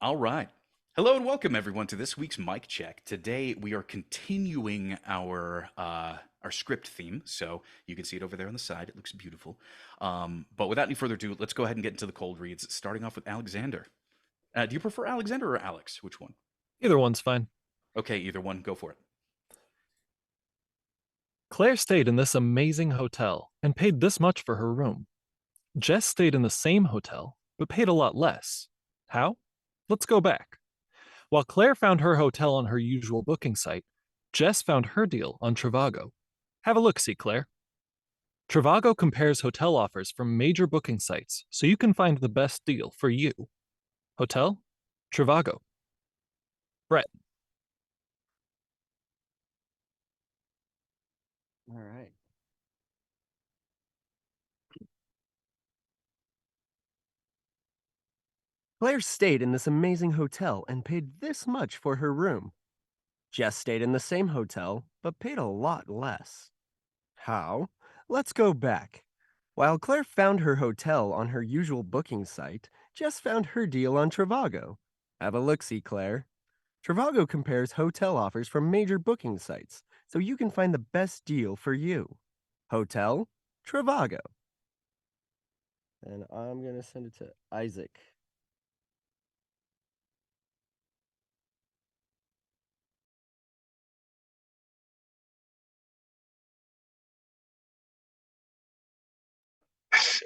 All right. Hello and welcome everyone to this week's mic check. Today we are continuing our script theme, so you can see it over there on the side. It looks beautiful. But without any further ado, let's go ahead and get into the cold reads. Starting off with Alexander. Do you prefer Alexander or Alex? Which one? Either one's fine. Okay, either one. Go for it. Claire stayed in this amazing hotel and paid this much for her room. Jess stayed in the same hotel, but paid a lot less. How? Let's go back. While Claire found her hotel on her usual booking site, Jess found her deal on Trivago. Have a look see, Claire. Trivago compares hotel offers from major booking sites so you can find the best deal for you. Hotel? Trivago. Brett. All right. Claire stayed in this amazing hotel and paid this much for her room. Jess stayed in the same hotel, but paid a lot less. How? Let's go back. While Claire found her hotel on her usual booking site, Jess found her deal on Trivago. Have a look-see, Claire. Trivago compares hotel offers from major booking sites, so you can find the best deal for you. Hotel? Trivago. And I'm going to send it to Isaac.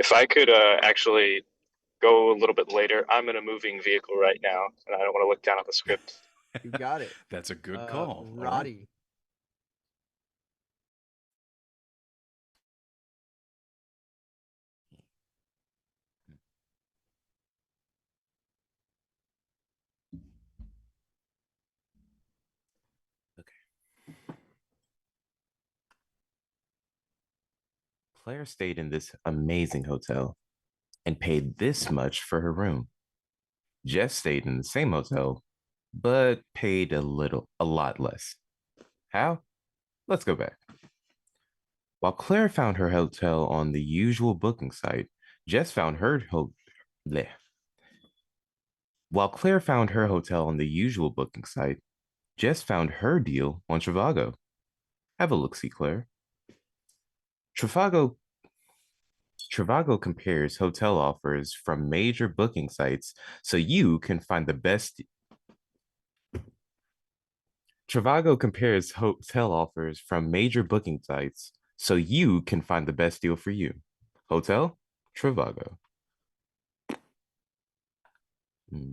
If I could actually go a little bit later, I'm in a moving vehicle right now, and I don't want to look down at the script. You got it. That's a good call. All right. Roddy. Claire stayed in this amazing hotel and paid this much for her room. Jess stayed in the same hotel, but paid a lot less. How? Let's go back. While Claire found her hotel on the usual booking site, Jess found her bleh. While Claire found her hotel on the usual booking site, Jess found her deal on Trivago. Have a look, see, Claire. Trivago Trivago compares hotel offers from major booking sites so you can find the best. Trivago compares hotel offers from major booking sites so you can find the best deal for you. Hotel? Trivago. Hmm.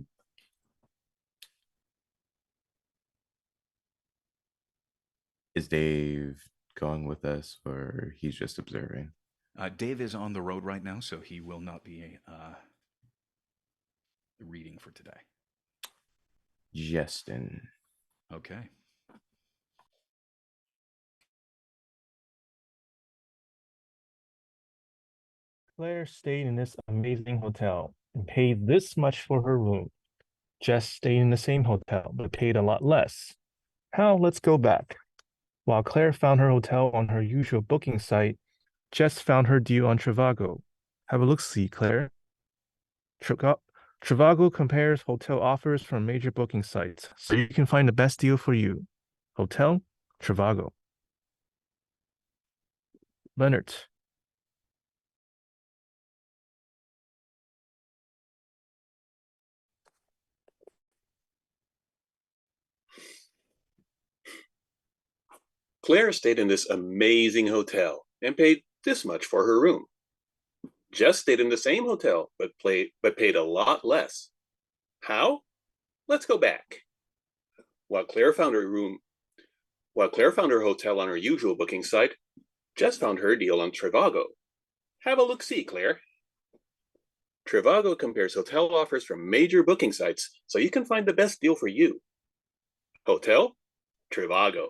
Is Dave going with us or he's just observing? Dave is on the road right now, so he will not be reading for today. Justin. Okay. Claire stayed in this amazing hotel and paid this much for her room. Jess stayed in the same hotel but paid a lot less. How? Let's go back. While Claire found her hotel on her usual booking site, Jess found her deal on Trivago. Have a look see, Claire. Trivago compares hotel offers from major booking sites so you can find the best deal for you. Hotel? Trivago. Leonard. Claire stayed in this amazing hotel and paid this much for her room. Jess stayed in the same hotel but paid a lot less. How? Let's go back. While Claire found her room, while Claire found her hotel on her usual booking site, Jess found her deal on Trivago. Have a look see, Claire. Trivago compares hotel offers from major booking sites so you can find the best deal for you. Hotel? Trivago.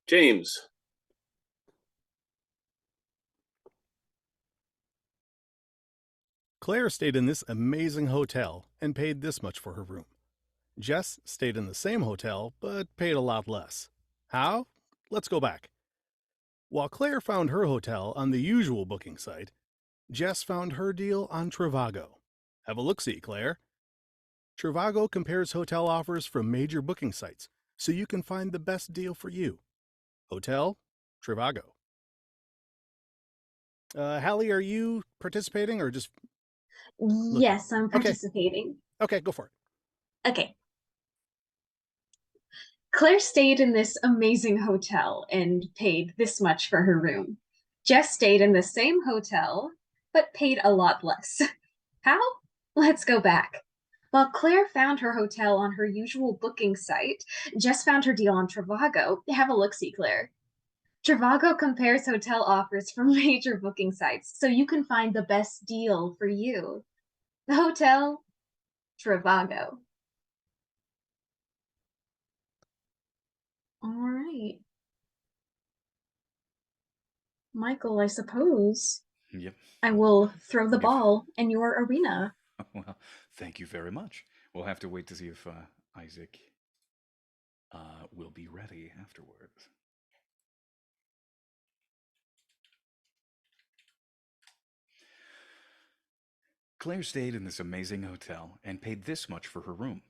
James. Claire stayed in this amazing hotel and paid this much for her room. Jess stayed in the same hotel but paid a lot less. How? Let's go back. While Claire found her hotel on the usual booking site, Jess found her deal on Trivago. Have a look-see, Claire. Trivago compares hotel offers from major booking sites, so you can find the best deal for you. Hotel, Trivago. Hallie, are you participating or just looking? Yes, I'm Okay. participating. Okay, go for it. Okay. Claire stayed in this amazing hotel and paid this much for her room. Jess stayed in the same hotel, but paid a lot less. How? Let's go back. While Claire found her hotel on her usual booking site, Jess found her deal on Trivago. Have a look-see, Claire. Trivago compares hotel offers from major booking sites, so you can find the best deal for you. The hotel, Trivago. All right. Michael, I suppose Yep. I will throw the Give- ball in your arena. Well, thank you very much. We'll have to wait to see if Isaac will be ready afterwards. Claire stayed in this amazing hotel and paid this much for her room.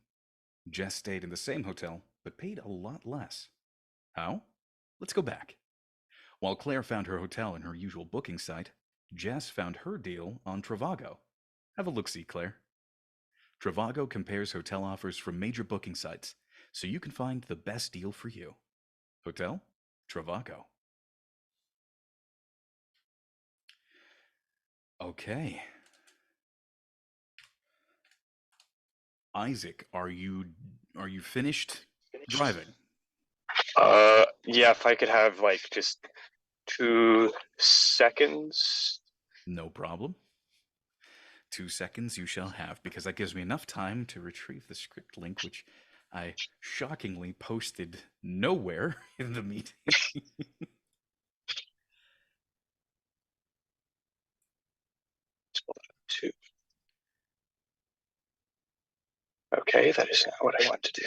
Jess stayed in the same hotel but paid a lot less. How? Let's go back. While Claire found her hotel in her usual booking site, Jess found her deal on Trivago. Have a look-see, Claire. Trivago compares hotel offers from major booking sites, so you can find the best deal for you. Hotel, Trivago. Okay. Isaac, are you finished driving? Yeah, if I could have like just 2 seconds. No problem. 2 seconds you shall have, because that gives me enough time to retrieve the script link, which I shockingly posted nowhere in the meeting. Two. Okay, that is not what I want to do.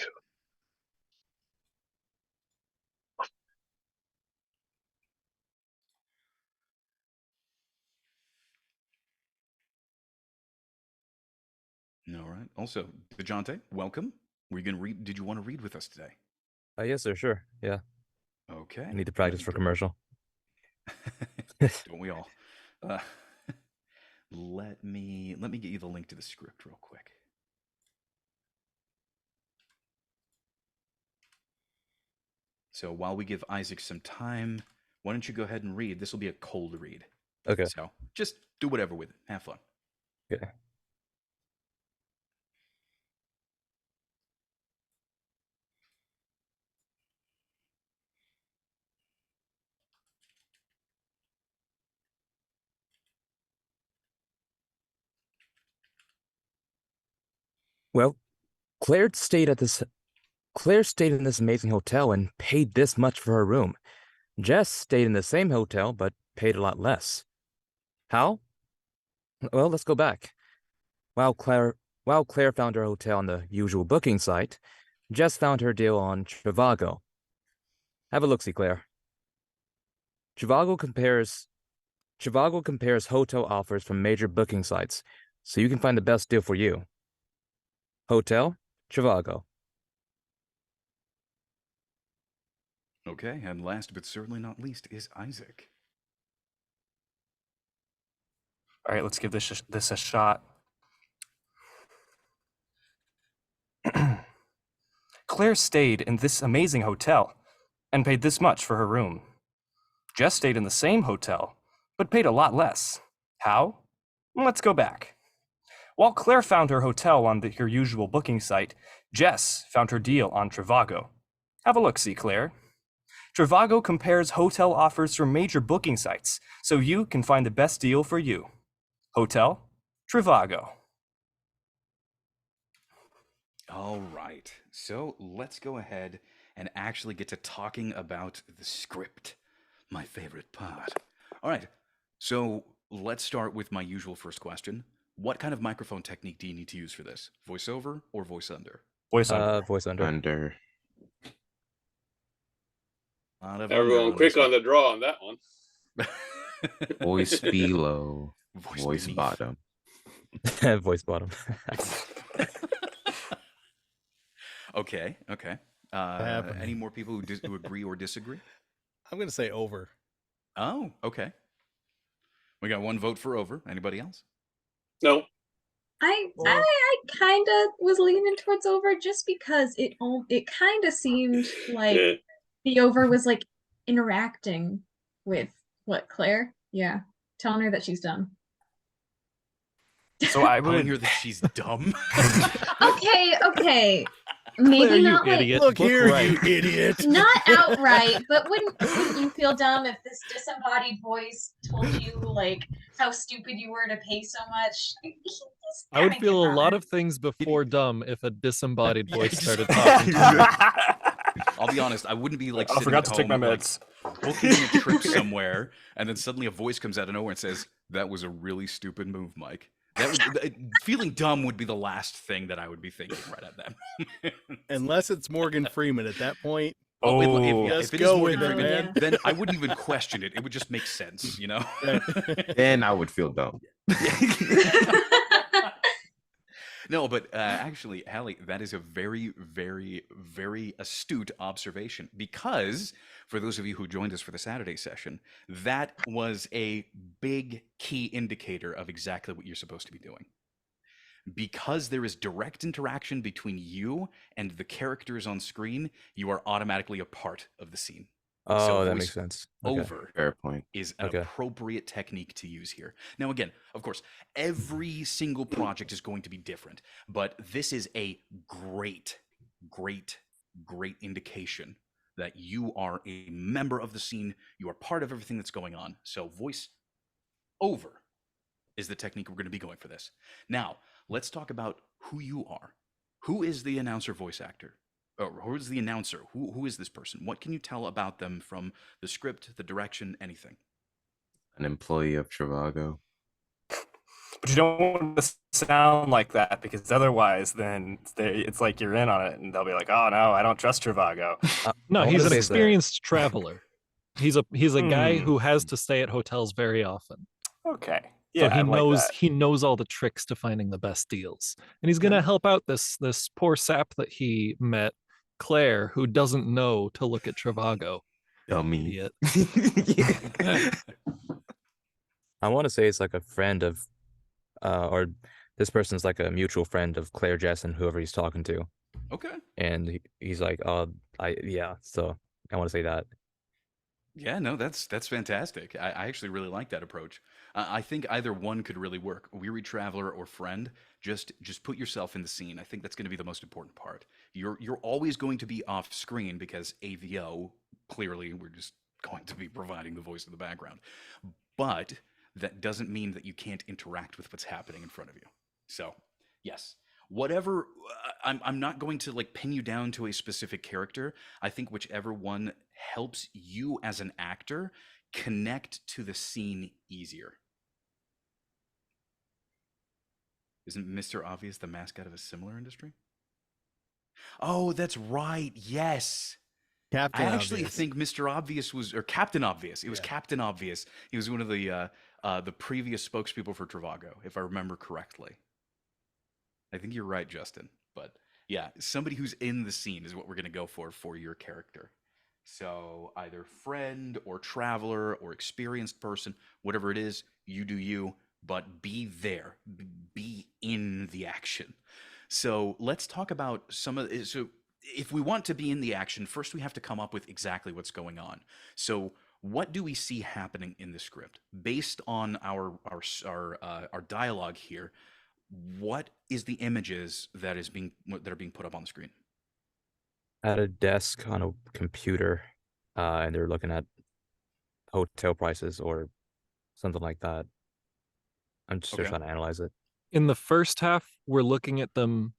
All right. Also, DeJounte, welcome. Were you gonna read? Did you want to read with us today? Yes, sir. Sure. Yeah. Okay. I need to practice for commercial. Don't we all? Let me get you the link to the script real quick. So while we give Isaac some time, why don't you go ahead and read? This will be a cold read. Okay. So just do whatever with it. Have fun. Okay. Well, Claire stayed in this amazing hotel and paid this much for her room. Jess stayed in the same hotel but paid a lot less. How? Well, let's go back. While Claire found her hotel on the usual booking site, Jess found her deal on Trivago. Have a look-see, Claire. Trivago compares hotel offers from major booking sites, so you can find the best deal for you. Hotel, Trivago. Okay, and last but certainly not least is Isaac. All right, let's give this a shot. Claire stayed in this amazing hotel and paid this much for her room. Jess stayed in the same hotel, but paid a lot less. How? Let's go back. While Claire found her hotel on her usual booking site, Jess found her deal on Trivago. Have a look-see, Claire. Trivago compares hotel offers from major booking sites, so you can find the best deal for you. Hotel, Trivago. All right, so let's go ahead and actually get to talking about the script, my favorite part. All right, so let's start with my usual first question. What kind of microphone technique do you need to use for this? Voiceover or voice under? Voice under. Voice under. Under. Lot of Everyone under quick this on the draw on that one. one. Voice below, voice beneath. bottom. Voice bottom. Okay. happened. Any more people who agree or disagree? I'm going to say over. Oh, okay. We got one vote for over. Anybody else? No. I kind of was leaning towards over just because it kind of seemed like Yeah. the over was like interacting with Claire? Yeah, telling her that she's dumb. So I Telling would her that she's dumb. Okay. Maybe Claire, not you like idiot. Look here, right. you idiot. not outright, but wouldn't you feel dumb if this disembodied voice told you like how stupid you were to pay so much? I would feel a lot of things before dumb if a disembodied Yeah, voice exactly. started talking to me. I'll be honest, I wouldn't be like I sitting forgot at to take my home, like, meds. booking a trip somewhere, and then suddenly a voice comes out of nowhere and says, "That was a really stupid move, Mike." Feeling dumb would be the last thing that I would be thinking right at that moment. Unless it's Morgan Freeman at that point. Oh, Oh. Just if it is go Morgan with it, Freeman, man. then I wouldn't even question it. It would just make sense, you know? Then I would feel dumb. No, but actually, Hallie, that is a very, very, very astute observation because for those of you who joined us for the Saturday session, that was a big key indicator of exactly what you're supposed to be doing. Because there is direct interaction between you and the characters on screen, you are automatically a part of the scene. Oh, that voice makes sense. Okay. Over Fair point. is an Okay. appropriate technique to use here. Now, again, of course, every single project is going to be different, but this is a great, great, great indication that you are a member of the scene. You are part of everything that's going on. So voice over is the technique we're going to be going for this. Now, let's talk about who you are. Who is the announcer voice actor? Or who is the announcer? Who is this person? What can you tell about them from the script, the direction, anything? An employee of Trivago. But you don't want to sound like that because otherwise, then it's like you're in on it, and they'll be like, "Oh no, I don't trust Trivago." No, I he's wanna an say that- experienced traveler. He's a guy Hmm. who has to stay at hotels very often. Okay. So Yeah, he I like knows that. he knows all the tricks to finding the best deals. And he's gonna help out this poor sap that he met, Claire, who doesn't know to look at Trivago. Dummy. Idiot. I want to say it's like a friend of, or this person's like a mutual friend of Claire, Jess, and whoever he's talking to. Okay. And he's like, yeah. So I want to say that. Yeah, no, that's fantastic. I actually really like that approach. I think either one could really work. Weary traveler or friend. Just put yourself in the scene. I think that's going to be the most important part. You're always going to be off screen because AVO, clearly we're just going to be providing the voice in the background. But that doesn't mean that you can't interact with what's happening in front of you. So, yes. Whatever, I'm not going to like pin you down to a specific character. I think whichever one helps you as an actor connect to the scene easier. Isn't Mr. Obvious the mascot of a similar industry? Oh, that's right. Yes. Captain I actually Obvious. think Mr. Obvious was, or Captain Obvious. It was Yeah. Captain Obvious. He was one of the previous spokespeople for Trivago, if I remember correctly. I think you're right, Justin. But yeah, somebody who's in the scene is what we're going to go for your character. So either friend or traveler or experienced person, whatever it is, you do you, but be there, be in the action. So let's talk about some of it. So if we want to be in the action, first we have to come up with exactly what's going on. So what do we see happening in the script based on our dialogue here? What is the images that are being put up on the screen? At a desk on a computer, and they're looking at hotel prices or something like that. I'm just Okay. trying to analyze it. In the first half, we're looking at them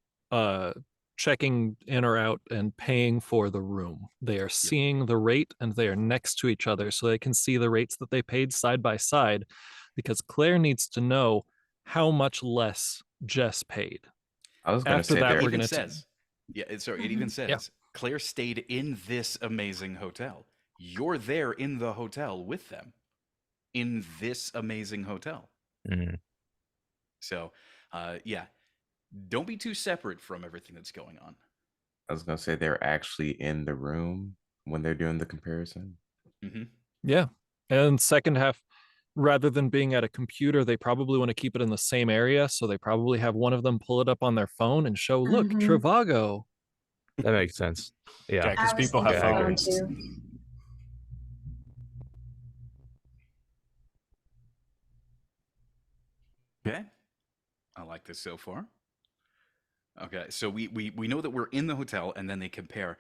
checking in or out and paying for the room. They are seeing the rate and they are next to each other so they can see the rates that they paid side by side because Claire needs to know how much less Jess paid. I was going to After say that, there. we're It even gonna says, it even says, Yeah. Claire stayed in this amazing hotel. you're there in the hotel with them in this amazing hotel. Mm. So, yeah, don't be too separate from everything that's going on. I was gonna say they're actually in the room when they're doing the comparison. Mm-hmm. Yeah. And second half, rather than being at a computer, they probably want to keep it in the same area. So they probably have one of them pull it up on their phone and show, look, Mhm. Trivago. That makes sense. Yeah. Yeah, because I was people thinking have Yeah, I phone agree. phones. too. Okay. I like this so far. Okay, so we know that we're in the hotel, and then they compare.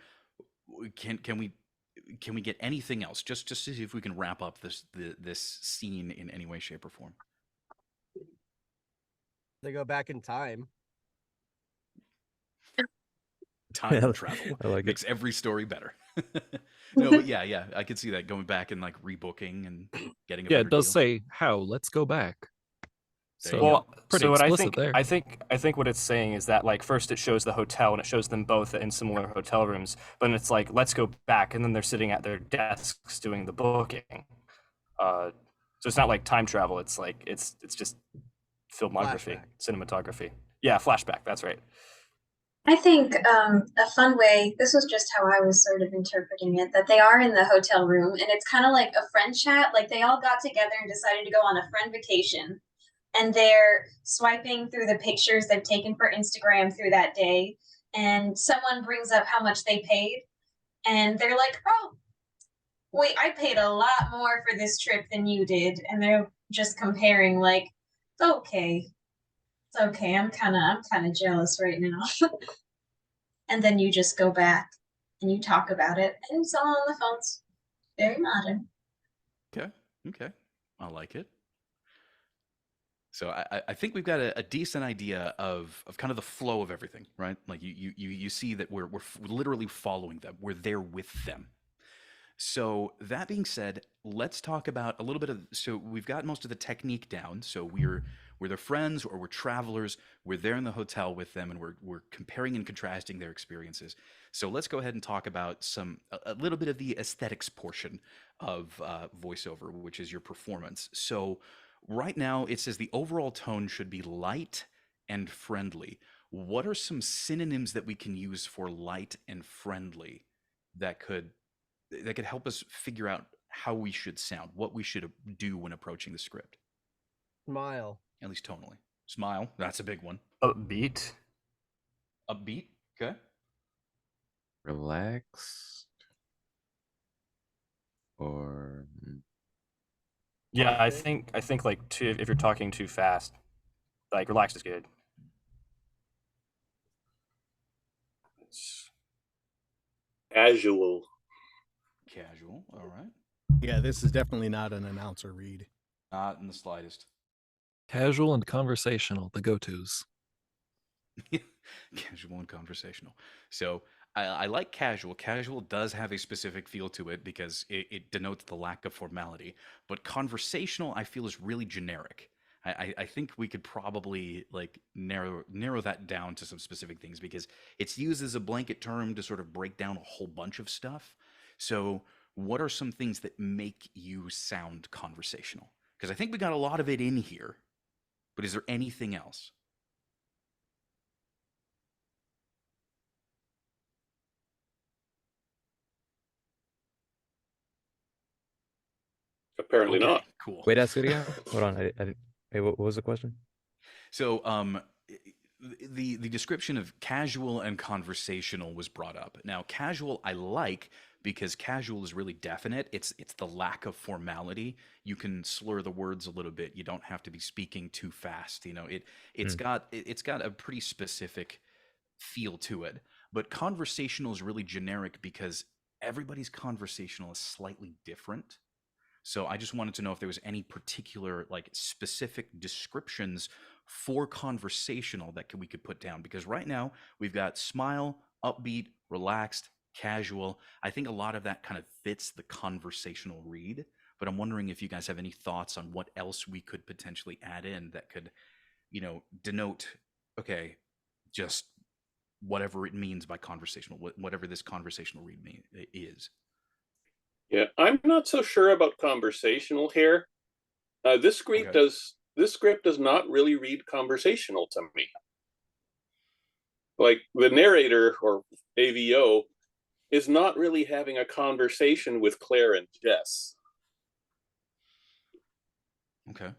Can we get anything else? Just to see if we can wrap up this scene in any way, shape, or form. They go back in time. Time travel I like it. makes every story better. No, but yeah, I could see that going back and like rebooking and getting a Yeah, better it does deal. say how. Let's go back. There you So go. Well, pretty so what explicit there. I think what it's saying is that like first it shows the hotel and it shows them both in similar hotel rooms, but then it's like let's go back, and then they're sitting at their desks doing the booking. So it's not like time travel. It's like it's just filmography, Flashback. cinematography. Yeah, flashback. That's right. I think a fun way, this was just how I was sort of interpreting it, that they are in the hotel room and it's kind of like a friend chat. Like they all got together and decided to go on a friend vacation. And they're swiping through the pictures they've taken for Instagram through that day. And someone brings up how much they paid. And they're like, oh, wait, I paid a lot more for this trip than you did. And they're just comparing, like, okay. It's okay. I'm kind of jealous right now. And then you just go back and you talk about it, and it's all on the phones. Very modern. Okay, I like it. So I think we've got a decent idea of kind of the flow of everything, right? Like you see that we're literally following them. We're there with them. So that being said, let's talk about a little bit of. So we've got most of the technique down. So we're their friends or we're travelers. We're there in the hotel with them, and we're comparing and contrasting their experiences. So let's go ahead and talk about a little bit of the aesthetics portion of voiceover, which is your performance. So right now it says the overall tone should be light and friendly. What are some synonyms that we can use for light and friendly that could help us figure out how we should sound, what we should do when approaching the script, Smile. at least tonally? Smile, that's a big one. Upbeat. Upbeat, okay. Relaxed. Or Yeah, I think like too, if you're talking too fast, like relaxed is good. Casual. Casual, all right. Yeah, this is definitely not an announcer read. Not in the slightest. Casual and conversational, the go-tos. Casual and conversational. So I like casual. Casual does have a specific feel to it because it denotes the lack of formality. But conversational, I feel, is really generic. I think we could probably like narrow that down to some specific things because it's used as a blanket term to sort of break down a whole bunch of stuff. So what are some things that make you sound conversational? Because I think we got a lot of it in here, but is there anything else? Apparently Okay, not. cool. Wait, ask it again. Hold on. I didn't. Hey, what was the question? So, the description of casual and conversational was brought up. Now, casual I like because casual is really definite. It's the lack of formality. You can slur the words a little bit. You don't have to be speaking too fast. You know, it's got a pretty specific feel to it. But conversational is really generic because everybody's conversational is slightly different. So I just wanted to know if there was any particular like specific descriptions for conversational that we could put down, because right now we've got smile, upbeat, relaxed, casual. I think a lot of that kind of fits the conversational read, but I'm wondering if you guys have any thoughts on what else we could potentially add in that could, denote, okay, just whatever it means by conversational, whatever this conversational read is. Yeah, I'm not so sure about conversational here. This script Okay. does not really read conversational to me. Like the narrator or AVO is not really having a conversation with Claire and Jess. Okay.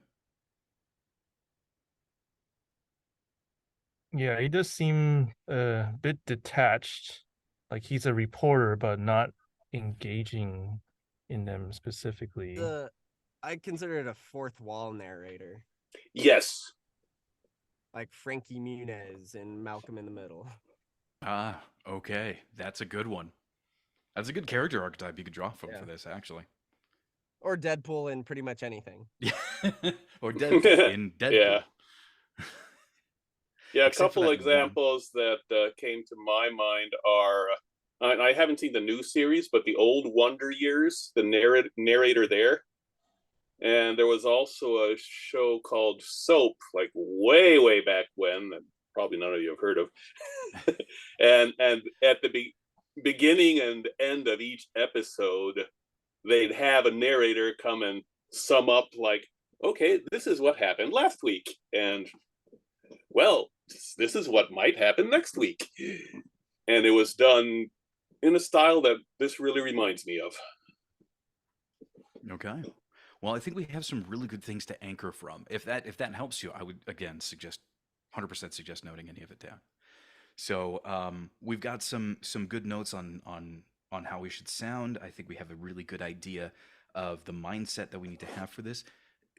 Yeah, he does seem a bit detached, like he's a reporter, but not engaging in them specifically. I consider it a fourth wall narrator, Yes. like Frankie Muniz in Malcolm in the Middle. Ah, okay. That's a good one. That's a good character archetype you could draw from Yeah. for this, actually. Or Deadpool in pretty much anything. Yeah. Or Deadpool in Deadpool. Yeah. Yeah, a Except for couple that examples that came to my mind are, and I haven't seen the new series, but the old Wonder Years, the narrator there. And there was also a show called Soap, like way back when, that probably none of you have heard of. and at the beginning and end of each episode, they'd have a narrator come and sum up, like, okay, this is what happened last week, and well, this is what might happen next week. And it was done in a style that this really reminds me of. Okay. Well, I think we have some really good things to anchor from. If that helps you, I would again suggest 100% suggest noting any of it down. So we've got some good notes on how we should sound. I think we have a really good idea of the mindset that we need to have for this.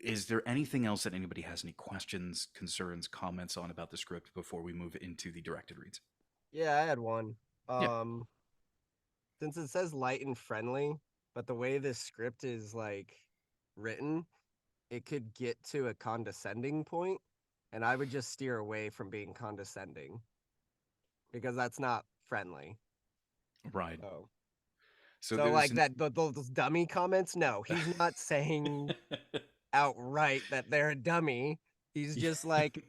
Is there anything else that anybody has any questions, concerns, comments on about the script before we move into the directed reads? Yeah, I had one. Yeah. Since it says light and friendly, but the way this script is like written, it could get to a condescending point, and I would just steer away from being condescending because that's not friendly. Right. So like those dummy comments, no, he's not saying outright that they're a dummy. He's just like,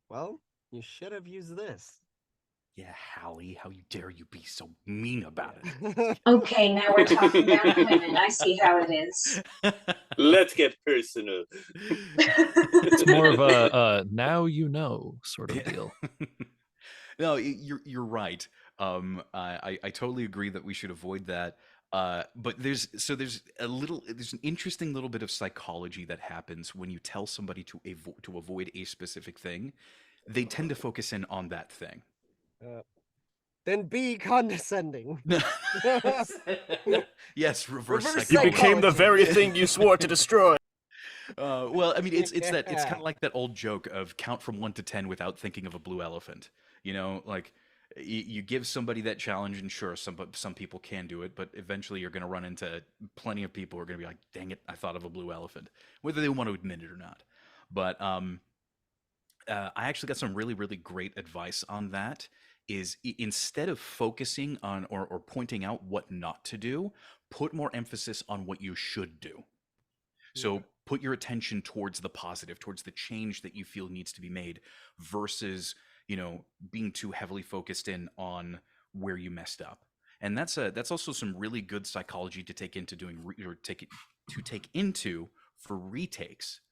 well, you should have used this. Yeah, Hallie, how dare you be so mean about it? Okay, now we're talking about women. I see how it is. Let's get personal. It's more of a now you know sort of deal. No, you're right. I totally agree that we should avoid that. But there's an interesting little bit of psychology that happens when you tell somebody to avoid a specific thing. They tend to focus in on that thing. Then be condescending. Yes, reverse You psychology. became the very thing you swore to destroy. Well, I mean, it's kind of like that old joke of count from 1 to 10 without thinking of a blue elephant. You know, like you give somebody that challenge, and sure, some people can do it, but eventually you're going to run into plenty of people who are going to be like, "Dang it, I thought of a blue elephant," whether they want to admit it or not. But I actually got some really great advice on that. Is instead of focusing on or pointing out what not to do, put more emphasis on what you should do. So put your attention towards the positive, towards the change that you feel needs to be made, versus being too heavily focused in on where you messed up. And that's also some really good psychology to take into take into for retakes.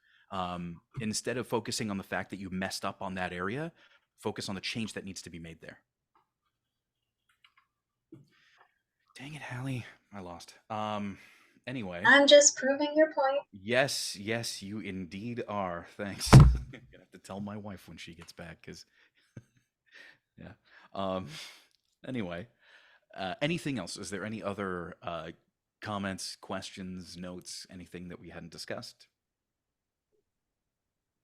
Instead of focusing on the fact that you messed up on that area, focus on the change that needs to be made there. Dang it, Hallie. I lost. Anyway. I'm just proving your point. Yes, you indeed are. Thanks. I'm going to have to tell my wife when she gets back, because... yeah. Anyway. Anything else? Is there any other comments, questions, notes, anything that we hadn't discussed?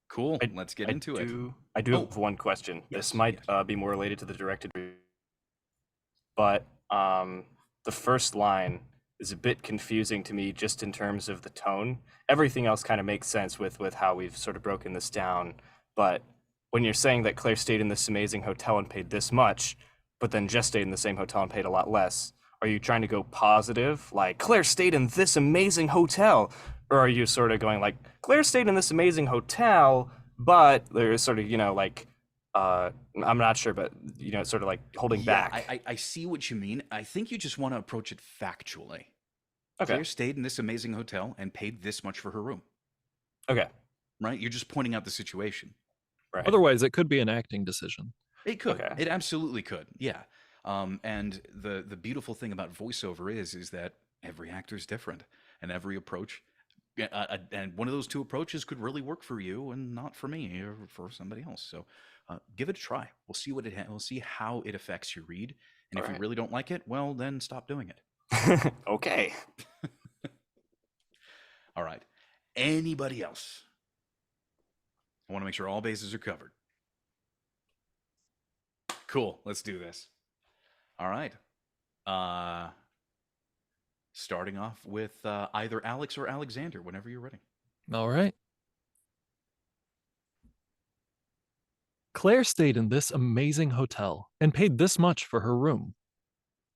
Cool. Let's get into it. I do have one question. Yes, this might be more related to the directed, but the first line is a bit confusing to me, just in terms of the tone. Everything else kind of makes sense with how we've sort of broken this down. But when you're saying that Claire stayed in this amazing hotel and paid this much, but then Jess stayed in the same hotel and paid a lot less, are you trying to go positive, like Claire stayed in this amazing hotel? Or are you sort of going like, Claire stayed in this amazing hotel, but there's sort of, I'm not sure, but, sort of like holding back. I see what you mean. I think you just want to approach it factually. Okay. Claire stayed in this amazing hotel and paid this much for her room. Okay. Right? You're just pointing out the situation. Right. Otherwise, it could be an acting decision. It could. Okay. It absolutely could. Yeah. And the beautiful thing about voiceover is that every actor is different, and every approach, and one of those two approaches could really work for you and not for me or for somebody else. So, give it a try. We'll see we'll see how it affects your read, and if you Alright. really don't like it, well, then stop doing it. Okay. All right. Anybody else? I want to make sure all bases are covered. Cool. Let's do this. All right. Starting off with either Alex or Alexander, whenever you're ready. All right. Claire stayed in this amazing hotel and paid this much for her room.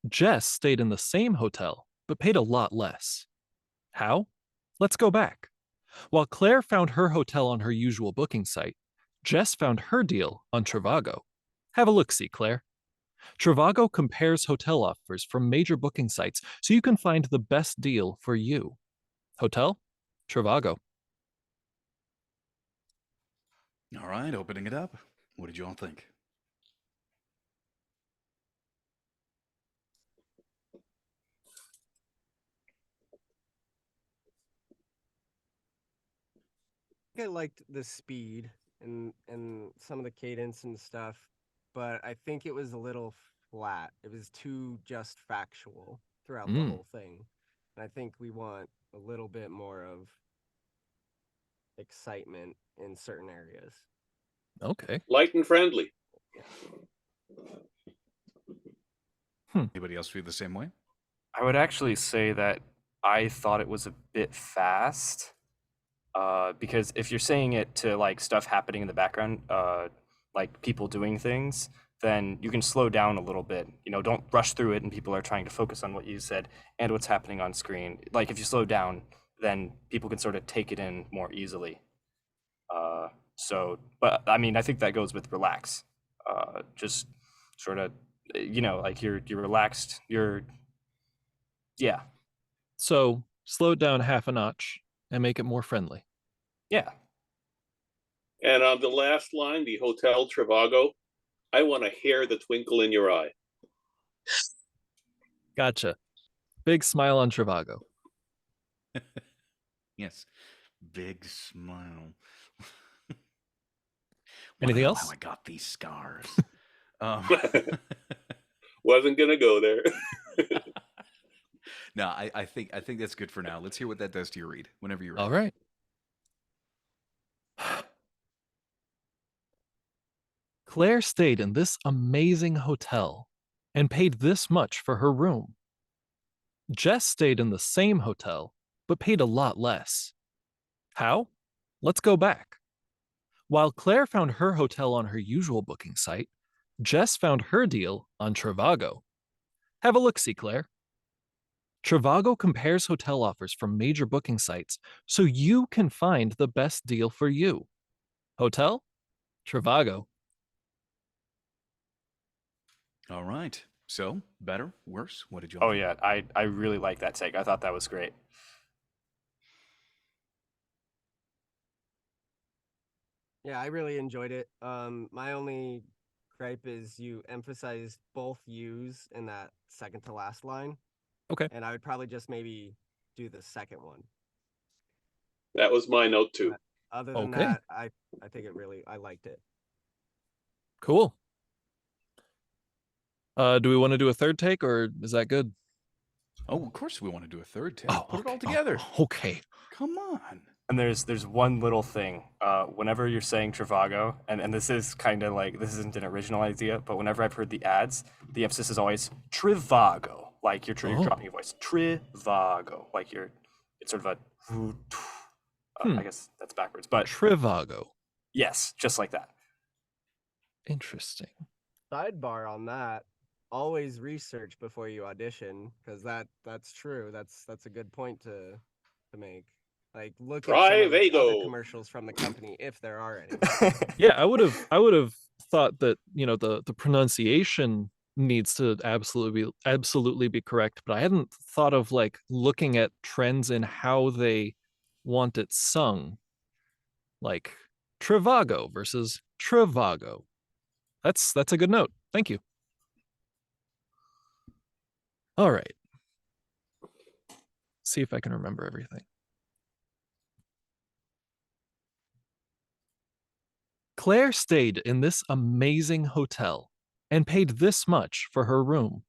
Jess stayed in the same hotel, but paid a lot less. How? Let's go back. While Claire found her hotel on her usual booking site, Jess found her deal on Trivago. Have a look-see, Claire. Trivago compares hotel offers from major booking sites so you can find the best deal for you. Hotel? Trivago. All right, opening it up. What did you all think? I liked the speed and some of the cadence and stuff, but I think it was a little flat. It was too just factual throughout the whole thing. And I think we want a little bit more of excitement in certain areas. Okay. Light and friendly. Anybody else feel the same way? I would actually say that I thought it was a bit fast. Because if you're saying it to like stuff happening in the background, like people doing things, then you can slow down a little bit. You know, don't rush through it and people are trying to focus on what you said and what's happening on screen. Like if you slow down, then people can sort of take it in more easily. But I mean, I think that goes with relax. Just sort of, you know, like you're relaxed. Yeah. So slow it down half a notch and make it more friendly. Yeah. And on the last line, the Hotel Trivago, I want to hear the twinkle in your eye. Gotcha. Big smile on Trivago. Yes. Big smile. Anything Wow, else? How I got these scars. Wasn't gonna go there. No, I think that's good for now. Let's hear what that does to your read whenever you're ready. All right. Claire stayed in this amazing hotel and paid this much for her room. Jess stayed in the same hotel, but paid a lot less. How? Let's go back. While Claire found her hotel on her usual booking site, Jess found her deal on Trivago. Have a look-see, Claire. Trivago compares hotel offers from major booking sites so you can find the best deal for you. Hotel? Trivago. All right. So, better, worse? What did you Oh all think? yeah, I really like that take. I thought that was great. Yeah, I really enjoyed it. My only gripe is you emphasized both yous in that second to last line. Okay. And I would probably just maybe do the second one. That was my note too. Other than Okay. that, I think I liked it. Cool. Do we want to do a third take or is that good? Oh, of course we want to do a third take. Oh, Put it all okay. together. Okay. Come on. And there's one little thing. Whenever you're saying Trivago, and this is kind of like, this isn't an original idea, but whenever I've heard the ads, the emphasis is always Trivago, like you're dropping your voice. Trivago, like it's sort of a, I guess that's backwards, but Trivago. yes, just like that. Interesting. Sidebar on that, always research before you audition, because that's true. That's a good point to make. Like look at some of the other commercials from the company if there are any. Yeah, I would have thought that, you know, the pronunciation needs to absolutely be correct, but I hadn't thought of like looking at trends in how they want it sung. Like Trivago versus Trivago. That's a good note. Thank you. All right. See if I can remember everything. Claire stayed in this amazing hotel and paid this much for her room.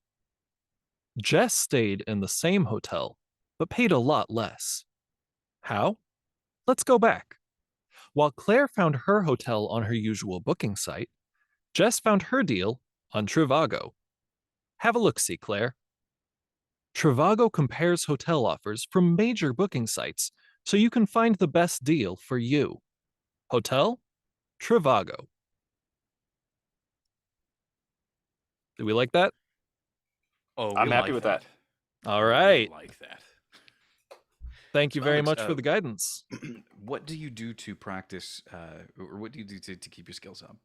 Jess stayed in the same hotel, but paid a lot less. How? Let's go back. While Claire found her hotel on her usual booking site, Jess found her deal on Trivago. Have a look-see, Claire. Trivago compares hotel offers from major booking sites so you can find the best deal for you. Hotel? Trivago. Do we like that? Oh, we I'm happy like with that. All We right. like that. Thank you So, very Alex, much for the guidance. What do you do to practice, or what do you do to keep your skills up?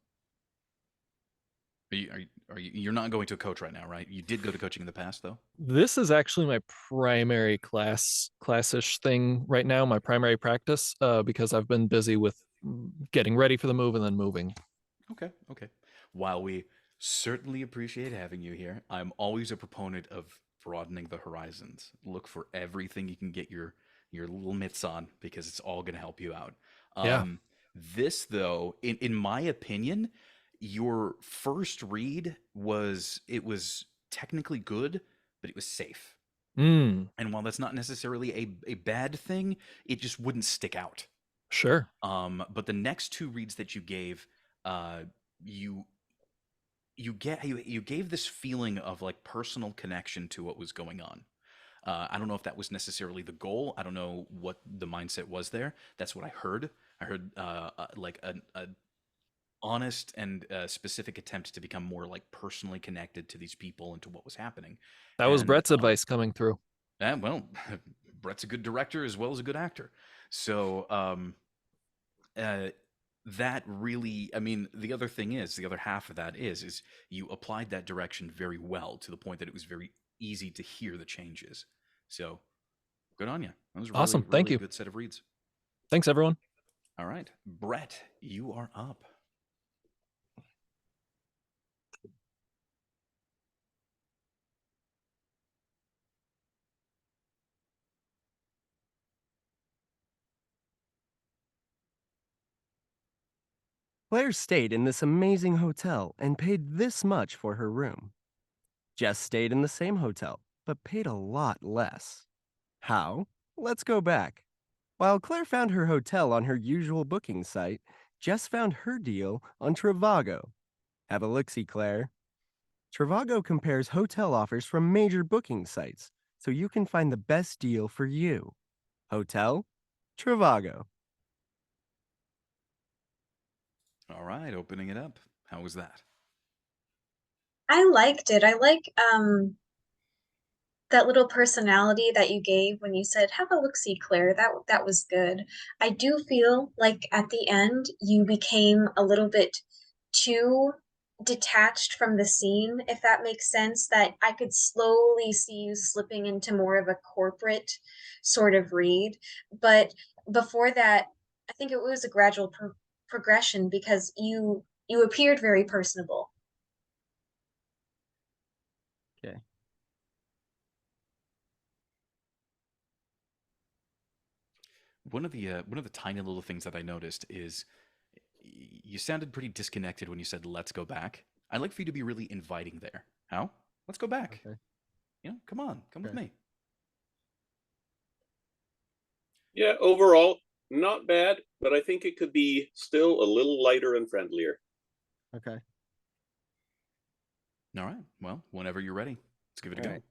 You're not going to a coach right now, right? You did go to coaching in the past, though. This is actually my primary classish thing right now, my primary practice, because I've been busy with getting ready for the move and then moving. Okay. While we certainly appreciate having you here, I'm always a proponent of broadening the horizons. Look for everything you can get your little mitts on because it's all going to help you out. Yeah. This, though, in my opinion, your first read was technically good, but it was safe. Mm, And while that's not necessarily a bad thing, it just wouldn't stick out. sure. But the next two reads that you gave, you gave this feeling of like personal connection to what was going on. I don't know if that was necessarily the goal. I don't know what the mindset was there. That's what I heard. I heard like a honest and specific attempt to become more like personally connected to these people and to what was happening. That was And Brett's advice coming through. well, Brett's a good director as well as a good actor. So that really, I mean, the other thing is, the other half of that is you applied that direction very well to the point that it was very easy to hear the changes. So good on you. That was really, Awesome. Thank really you. a good set of reads. Thanks, everyone. All right, Brett, you are up. Claire stayed in this amazing hotel and paid this much for her room. Jess stayed in the same hotel, but paid a lot less. How? Let's go back. While Claire found her hotel on her usual booking site, Jess found her deal on Trivago. Have a look-see, Claire. Trivago compares hotel offers from major booking sites, so you can find the best deal for you. Hotel? Trivago. All right, opening it up. How was that? I liked it. I like that little personality that you gave when you said, "Have a look-see, Claire." That was good. I do feel like at the end you became a little bit too detached from the scene, if that makes sense, that I could slowly see you slipping into more of a corporate sort of read. But before that, I think it was a gradual progression because you appeared very personable. Okay. One of the tiny little things that I noticed is you sounded pretty disconnected when you said "let's go back." I'd like for you to be really inviting there. How? Let's go back. Okay. Come on, come with Okay. me. Yeah, overall, not bad, but I think it could be still a little lighter and friendlier. Okay. All right. Well, whenever you're ready, let's give it a All go. right.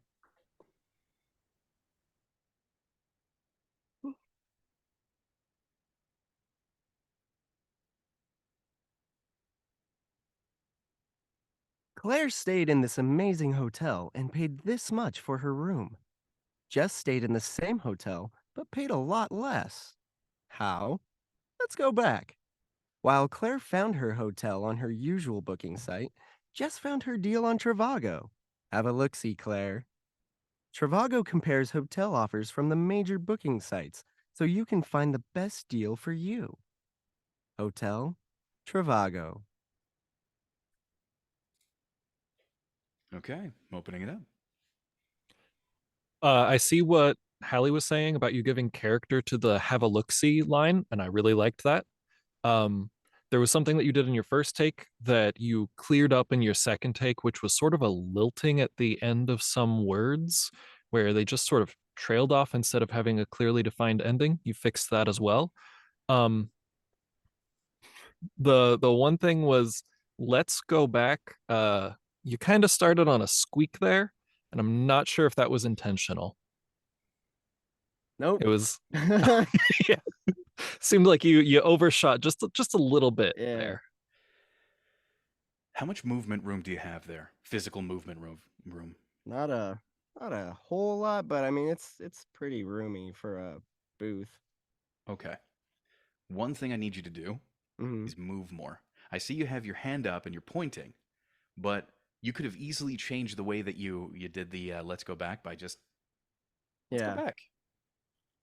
Claire stayed in this amazing hotel and paid this much for her room. Jess stayed in the same hotel, but paid a lot less. How? Let's go back. While Claire found her hotel on her usual booking site, Jess found her deal on Trivago. Have a look-see, Claire. Trivago compares hotel offers from the major booking sites so you can find the best deal for you. Hotel Trivago. Okay, I'm opening it up. I see what Hallie was saying about you giving character to the have a look-see line, and I really liked that. There was something that you did in your first take that you cleared up in your second take, which was sort of a lilting at the end of some words where they just sort of trailed off instead of having a clearly defined ending. You fixed that as well. The one thing was, let's go back. You kind of started on a squeak there, and I'm not sure if that was intentional. Nope. It was yeah. Seemed like you overshot just a little bit there. How much movement room do you have there? Physical movement room. Not a whole lot, but I mean it's pretty roomy for a booth. Okay. One thing I need you to do is move more. I see you have your hand up and you're pointing, but you could have easily changed the way that you did the let's go back by just let's go back.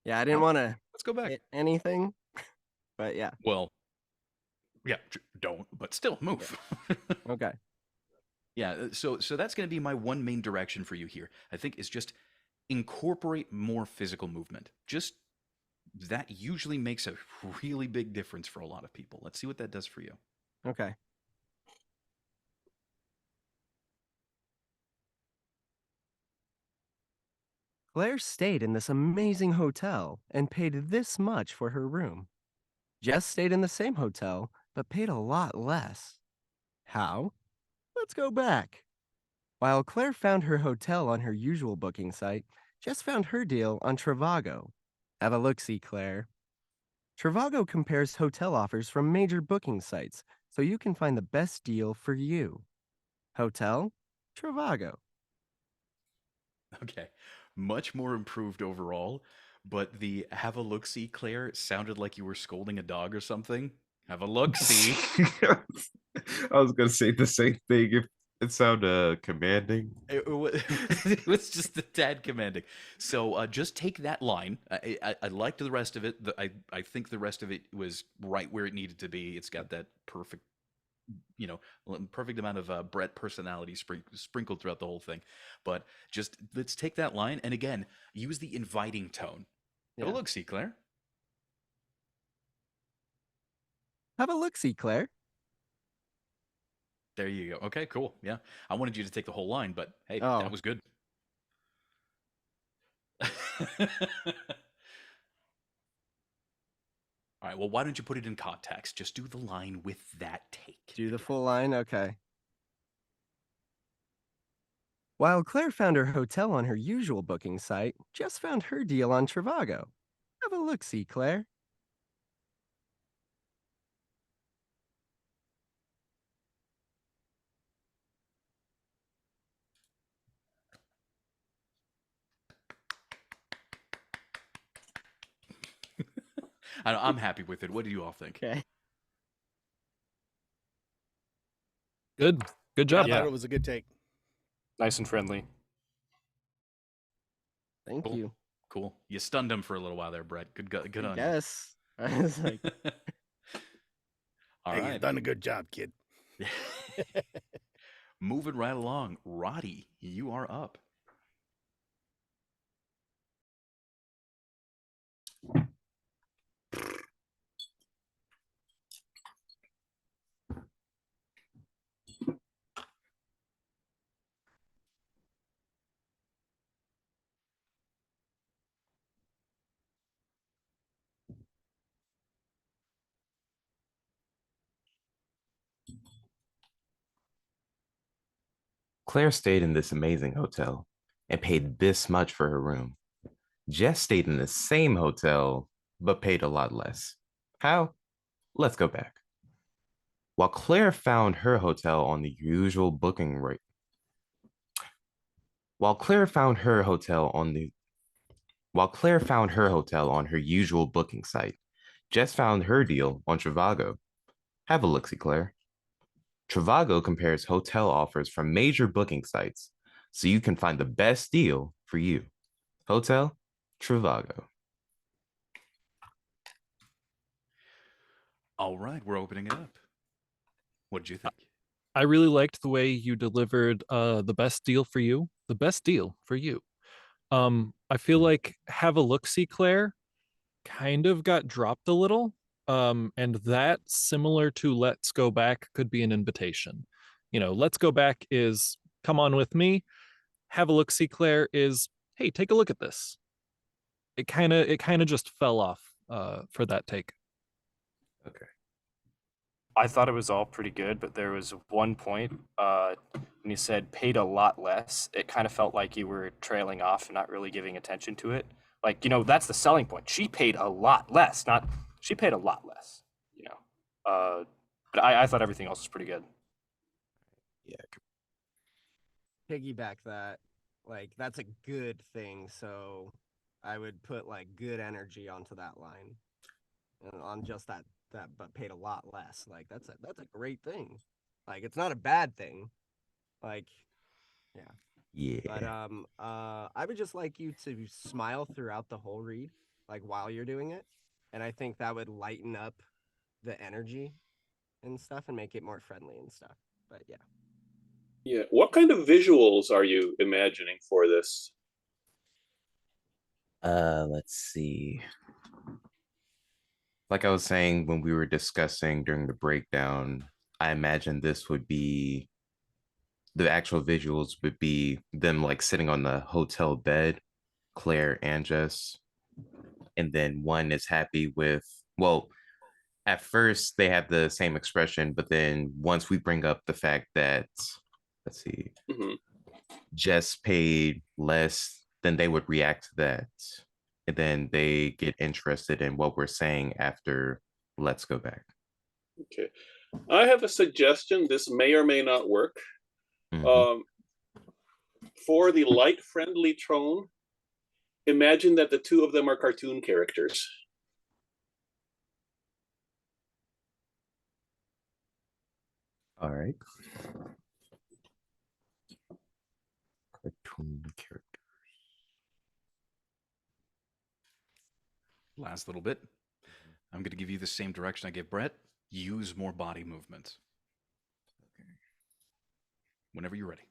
Yeah, I didn't want to let's go back hit anything, but yeah. Well, yeah, don't, but still move. Okay. Yeah, so that's going to be my one main direction for you here. I think is just incorporate more physical movement. Just that usually makes a really big difference for a lot of people. Let's see what that does for you. Okay. Claire stayed in this amazing hotel and paid this much for her room. Jess stayed in the same hotel, but paid a lot less. How? Let's go back. While Claire found her hotel on her usual booking site, Jess found her deal on Trivago. Have a look-see, Claire. Trivago compares hotel offers from major booking sites so you can find the best deal for you. Hotel Trivago. Okay. Much more improved overall, but the have a look-see, Claire, sounded like you were scolding a dog or something. Have a look-see. I was gonna say the same thing. If it sounded commanding. It was just a tad commanding. So just take that line. I liked the rest of it. I think the rest of it was right where it needed to be. It's got that perfect, perfect amount of Brett personality sprinkled throughout the whole thing. But just let's take that line and again use the inviting tone. Have a look-see, Claire. Have a look-see, Claire. There you go. Okay, cool. Yeah. I wanted you to take the whole line, but hey, that was good. All right, well, why don't you put it in context? Just do the line with that take. Do the full line? Okay. While Claire found her hotel on her usual booking site, Jess found her deal on Trivago. Have a look-see, Claire. I'm happy with it. What do you all think? Okay. Good job. I thought it was a good take. Nice and friendly. Thank you. Cool. You stunned him for a little while there, Brett. Good on you. Yes. I was like, all right. You've done a good job, kid. Moving right along. Roddy, you are up. Claire stayed in this amazing hotel and paid this much for her room. Jess stayed in the same hotel, but paid a lot less. How? Let's go back. While Claire found her hotel on the usual booking rate. While Claire found her hotel on her usual booking site, Jess found her deal on Trivago. Have a look-see, Claire. Trivago compares hotel offers from major booking sites so you can find the best deal for you. Hotel Trivago. All right, we're opening it up. What did you think? I really liked the way you delivered the best deal for you. The best deal for you. I feel like Have a Look-See, Claire, kind of got dropped a little. And that, similar to Let's Go Back, could be an invitation. You know, Let's Go Back is come on with me. Have a Look-See, Claire is, hey, take a look at this. It kind of just fell off for that take. Okay. I thought it was all pretty good, but there was one point when you said paid a lot less. It kind of felt like you were trailing off and not really giving attention to it. Like, you know, that's the selling point. She paid a lot less, not she paid a lot less, you know. But I thought everything else was pretty good. Yeah. Piggyback that. Like, that's a good thing. So I would put like good energy onto that line. And on just that but paid a lot less. Like that's a great thing. Like it's not a bad thing. Like yeah. Yeah. But I would just like you to smile throughout the whole read, like while you're doing it. And I think that would lighten up the energy and stuff and make it more friendly and stuff. But yeah. Yeah. What kind of visuals are you imagining for this? Let's see. Like I was saying when we were discussing during the breakdown, I imagine this would be the actual visuals would be them like sitting on the hotel bed, Claire and Jess. And then one is happy with, well, at first they have the same expression, but then once we bring up the fact that, let's see, Jess paid less, then they would react to that. And then they get interested in what we're saying after Let's Go Back. Okay. I have a suggestion. This may or may not work. For the light, friendly tone, imagine that the two of them are cartoon characters. All right. Cartoon character. Last little bit. I'm going to give you the same direction I gave Brett. Use more body movement. Okay. Whenever you're ready.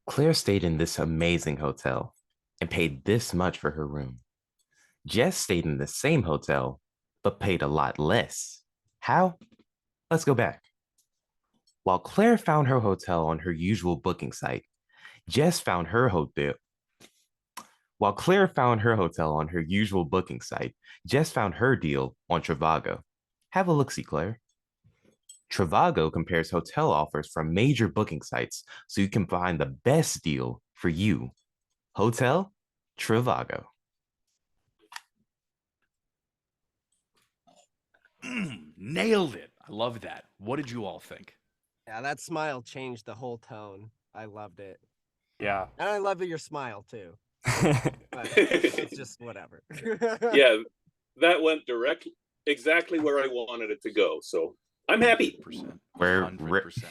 Claire stayed in this amazing hotel and paid this much for her room. Jess stayed in the same hotel, but paid a lot less. How? Let's go back. While Claire found her hotel on her usual booking site, Jess found her hotel. While Claire found her hotel on her usual booking site, Jess found her deal on Trivago. Have a look-see, Claire. Trivago compares hotel offers from major booking sites so you can find the best deal for you. Hotel Trivago. Nailed it. I love that. What did you all think? Yeah, that smile changed the whole tone. I loved it. Yeah. And I love your smile too. But it's just whatever. Yeah, that went exactly where I wanted it to go. So I'm happy. 100%. Rare 100%.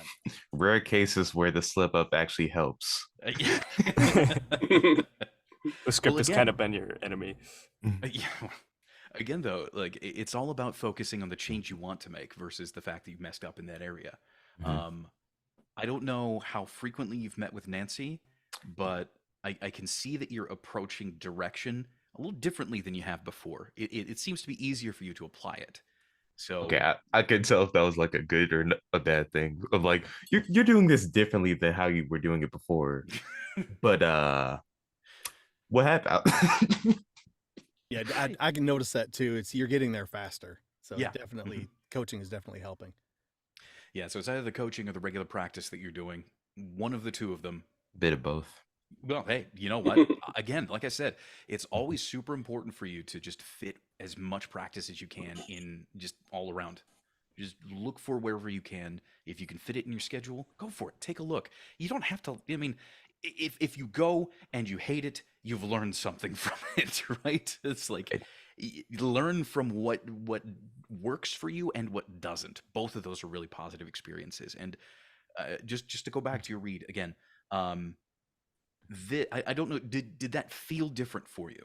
rare cases where the slip up actually helps. Yeah. The script Well, has kind of been your enemy. Yeah. Again, though, like it's all about focusing on the change you want to make versus the fact that you messed up in that area. I don't know how frequently you've met with Nancy, but I can see that you're approaching direction a little differently than you have before. It seems to be easier for you to apply it. So Okay, I could tell if that was like a good or a bad thing. Of like you're doing this differently than how you were doing it before. But what happened? Yeah, I can notice that too. It's you're getting there faster. So Yeah. definitely coaching is definitely helping. Yeah, so it's either the coaching or the regular practice that you're doing. one of the two of them. Bit of both. Well, hey, you know what? Again, like I said, it's always super important for you to just fit as much practice as you can in just all around. Just look for wherever you can. If you can fit it in your schedule, go for it. Take a look. You don't have to. I mean, if you go and you hate it, you've learned something from it, right? It's like learn from what works for you and what doesn't. Both of those are really positive experiences. And just to go back to your read again, I don't know. Did that feel different for you?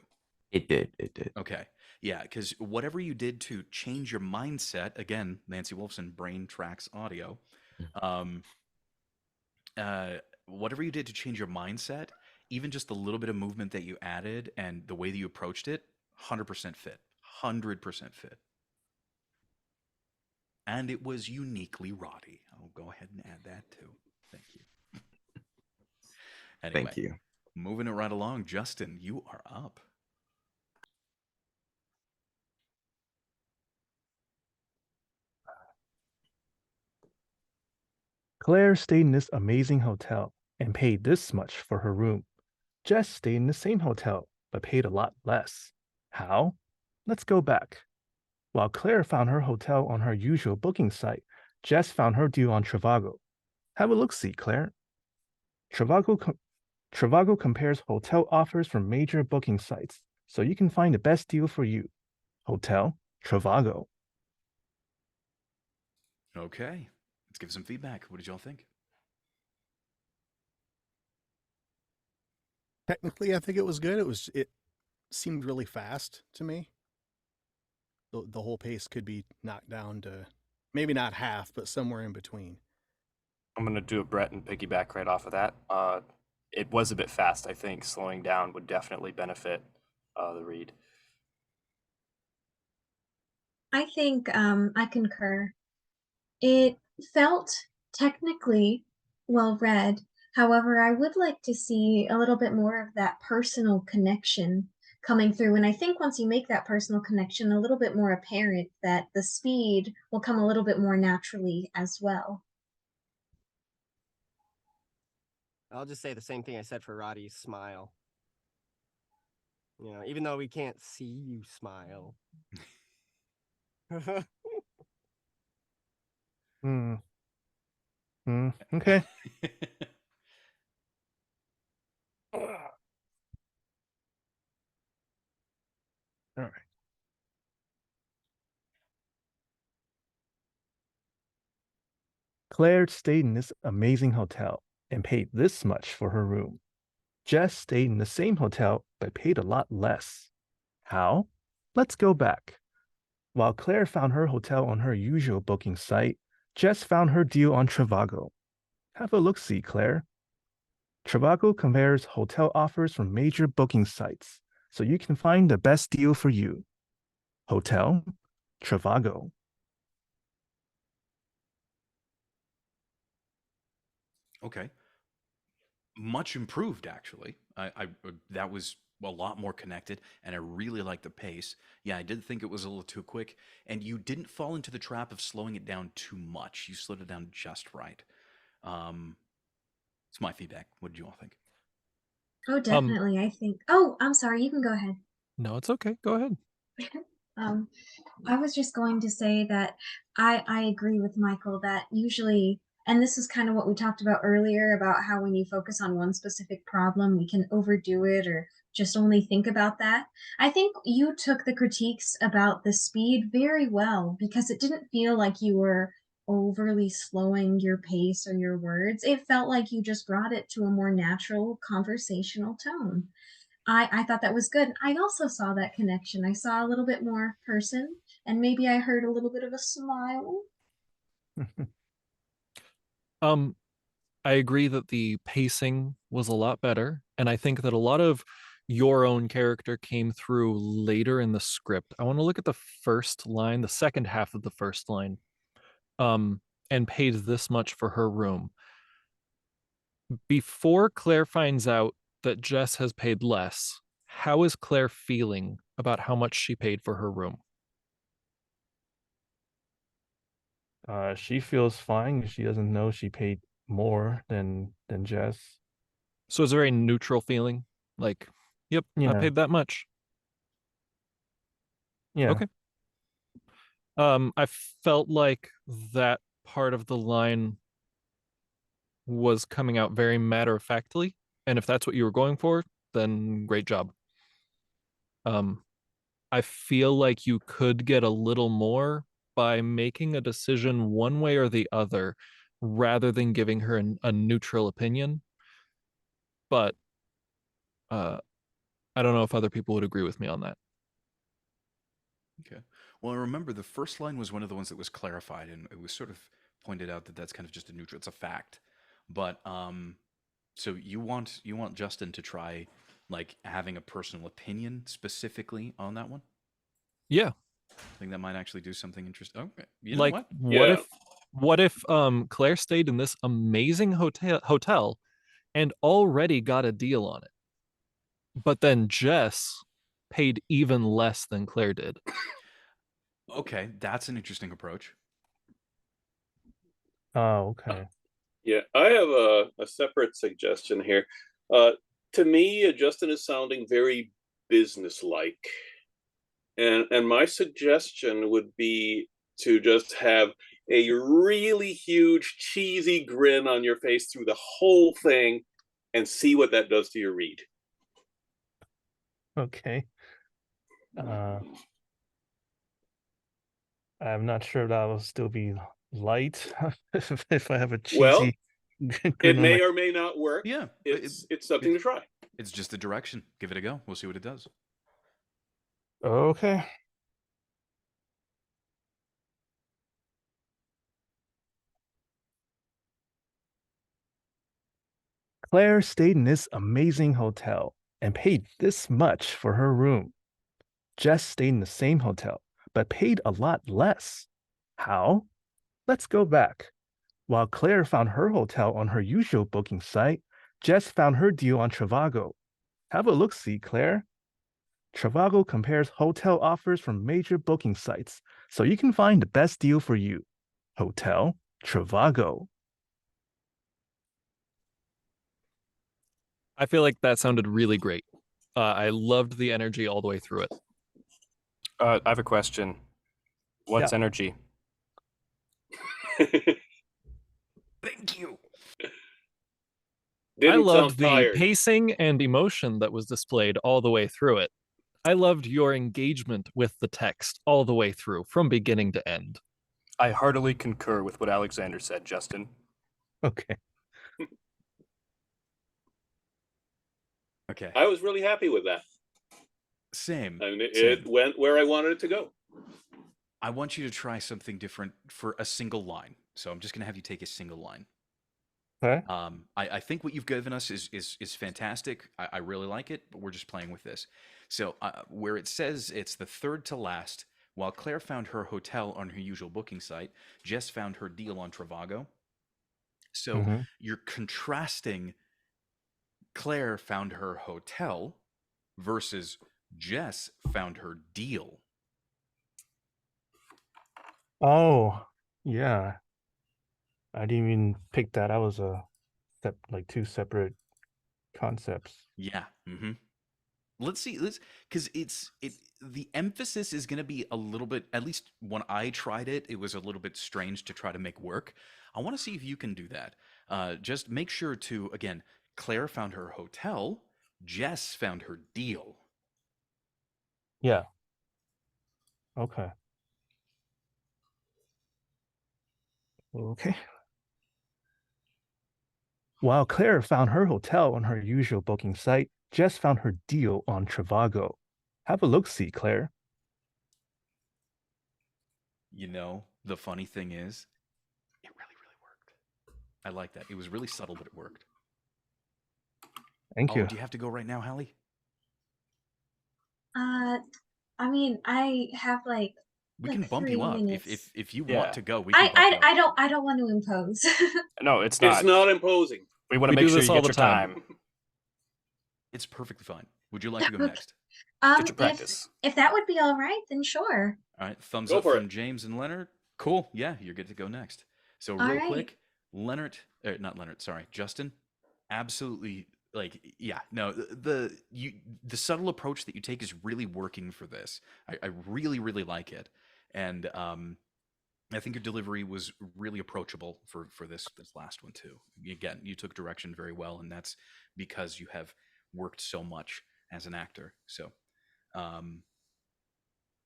It did. It did. Okay. Yeah, because whatever you did to change your mindset, again, Nancy Wolfson, Brain Tracks Audio, um, whatever you did to change your mindset, even just the little bit of movement that you added and the way that you approached it, 100% fit. 100% fit. And it was uniquely Roddy. I'll go ahead and add that too. Thank you. Anyway, Thank you. moving it right along, Justin, you are up. Claire stayed in this amazing hotel and paid this much for her room. Jess stayed in the same hotel but paid a lot less. How? Let's go back. While Claire found her hotel on her usual booking site, Jess found her deal on Trivago. Have a look-see, Claire. Trivago compares hotel offers from major booking sites, so you can find the best deal for you. Hotel Trivago. Okay. Let's give some feedback. What did y'all think? Technically, I think it was good. It seemed really fast to me. The whole pace could be knocked down to maybe not half, but somewhere in between. I'm going to do a Brett and piggyback right off of that. It was a bit fast. I think slowing down would definitely benefit the read. I think I concur. It felt technically well read. However, I would like to see a little bit more of that personal connection coming through. And I think once you make that personal connection a little bit more apparent, that the speed will come a little bit more naturally as well. I'll just say the same thing I said for Roddy's smile. You know, even though we can't see you smile. Okay. All right. Claire stayed in this amazing hotel and paid this much for her room. Jess stayed in the same hotel but paid a lot less. How? Let's go back. While Claire found her hotel on her usual booking site, Jess found her deal on Trivago. Have a look-see, Claire. Trivago compares hotel offers from major booking sites, so you can find the best deal for you. Hotel Trivago. Okay. Much improved, actually. I that was a lot more connected, and I really liked the pace. Yeah, I did think it was a little too quick, and you didn't fall into the trap of slowing it down too much. You slowed it down just right. It's my feedback. What did you all think? Oh, definitely. I think. Oh, I'm sorry. You can go ahead. No, it's okay. Go ahead. I was just going to say that I agree with Michael that usually, and this is kind of what we talked about earlier about how when you focus on one specific problem, we can overdo it or just only think about that. I think you took the critiques about the speed very well because it didn't feel like you were overly slowing your pace or your words. It felt like you just brought it to a more natural conversational tone. I thought that was good. I also saw that connection. I saw a little bit more person, and maybe I heard a little bit of a smile. I agree that the pacing was a lot better, and I think that a lot of your own character came through later in the script. I want to look at the first line, the second half of the first line. And paid this much for her room. Before Claire finds out that Jess has paid less, how is Claire feeling about how much she paid for her room? She feels fine. She doesn't know she paid more than Jess. So it's a very neutral feeling. Like, yep, I Yeah. paid that much. Yeah. Okay. I felt like that part of the line was coming out very matter of factly, and if that's what you were going for, then great job. I feel like you could get a little more by making a decision one way or the other rather than giving her a neutral opinion. But I don't know if other people would agree with me on that. Okay. Well, remember the first line was one of the ones that was clarified, and it was sort of pointed out that that's kind of just a neutral. It's a fact. But so you want Justin to try like having a personal opinion specifically on that one? Yeah. I think that might actually do something interesting. Okay. You know Like what? Yeah. what if Claire stayed in this amazing hotel and already got a deal on it, but then Jess paid even less than Claire did? Okay, that's an interesting approach. Oh, okay. Yeah, I have a separate suggestion here. To me, Justin is sounding very businesslike, and my suggestion would be to just have a really huge cheesy grin on your face through the whole thing, and see what that does to your read. Okay. I'm not sure that will still be light if I have a Well, cheesy it grin on may my. or may not work. Yeah, It's something to try. It's just a direction. Give it a go. We'll see what it does. Okay. Claire stayed in this amazing hotel and paid this much for her room. Jess stayed in the same hotel, but paid a lot less. How? Let's go back. While Claire found her hotel on her usual booking site, Jess found her deal on Trivago. Have a look-see, Claire. Trivago compares hotel offers from major booking sites, so you can find the best deal for you. Hotel Trivago. I feel like that sounded really great. I loved the energy all the way through it. I have a question. What's Yeah. energy? Thank you. I Didn't loved sound the tired. pacing and emotion that was displayed all the way through it. I loved your engagement with the text all the way through, from beginning to end. I heartily concur with what Alexander said, Justin. Okay. Okay. I was really happy with that. Same. I mean, Same. it went where I wanted it to go. I want you to try something different for a single line. So I'm just going to have you take a single line. Okay. I think what you've given us is fantastic. I really like it, but we're just playing with this. So where it says it's the third to last, while Claire found her hotel on her usual booking site, Jess found her deal on Trivago. So Mhm. you're contrasting Claire found her hotel versus Jess found her deal. Oh, yeah. I didn't even pick that. That was like two separate concepts. Yeah. Mm-hmm. Let's see. Because the emphasis is going to be a little bit. At least when I tried it, it was a little bit strange to try to make work. I want to see if you can do that. Just make sure to again. Claire found her hotel. Jess found her deal. Yeah. Okay. Okay. While Claire found her hotel on her usual booking site, Jess found her deal on Trivago. Have a look-see, Claire. You know, the funny thing is, it really, really worked. I like that. It was really subtle, but it worked. Thank you. Do you have to go right now, Hallie? I mean, I have like We can bump you 3 up minutes. if you Yeah. want to go. We can bump you up. I don't want to impose. No, it's not. It's not imposing. We want to We make do sure this you all get the your time. time. It's perfectly fine. Would you like to go next? Get your practice. If that would be all right, then sure. All right, thumbs Go up for from it. James and Leonard. Cool. Yeah, you're good to go next. So All real right. quick, Leonard, not Leonard, sorry, Justin, absolutely, like, yeah, no, the subtle approach that you take is really working for this. I really, really like it. And I think your delivery was really approachable for this last one too. Again, you took direction very well, and that's because you have worked so much as an actor. So,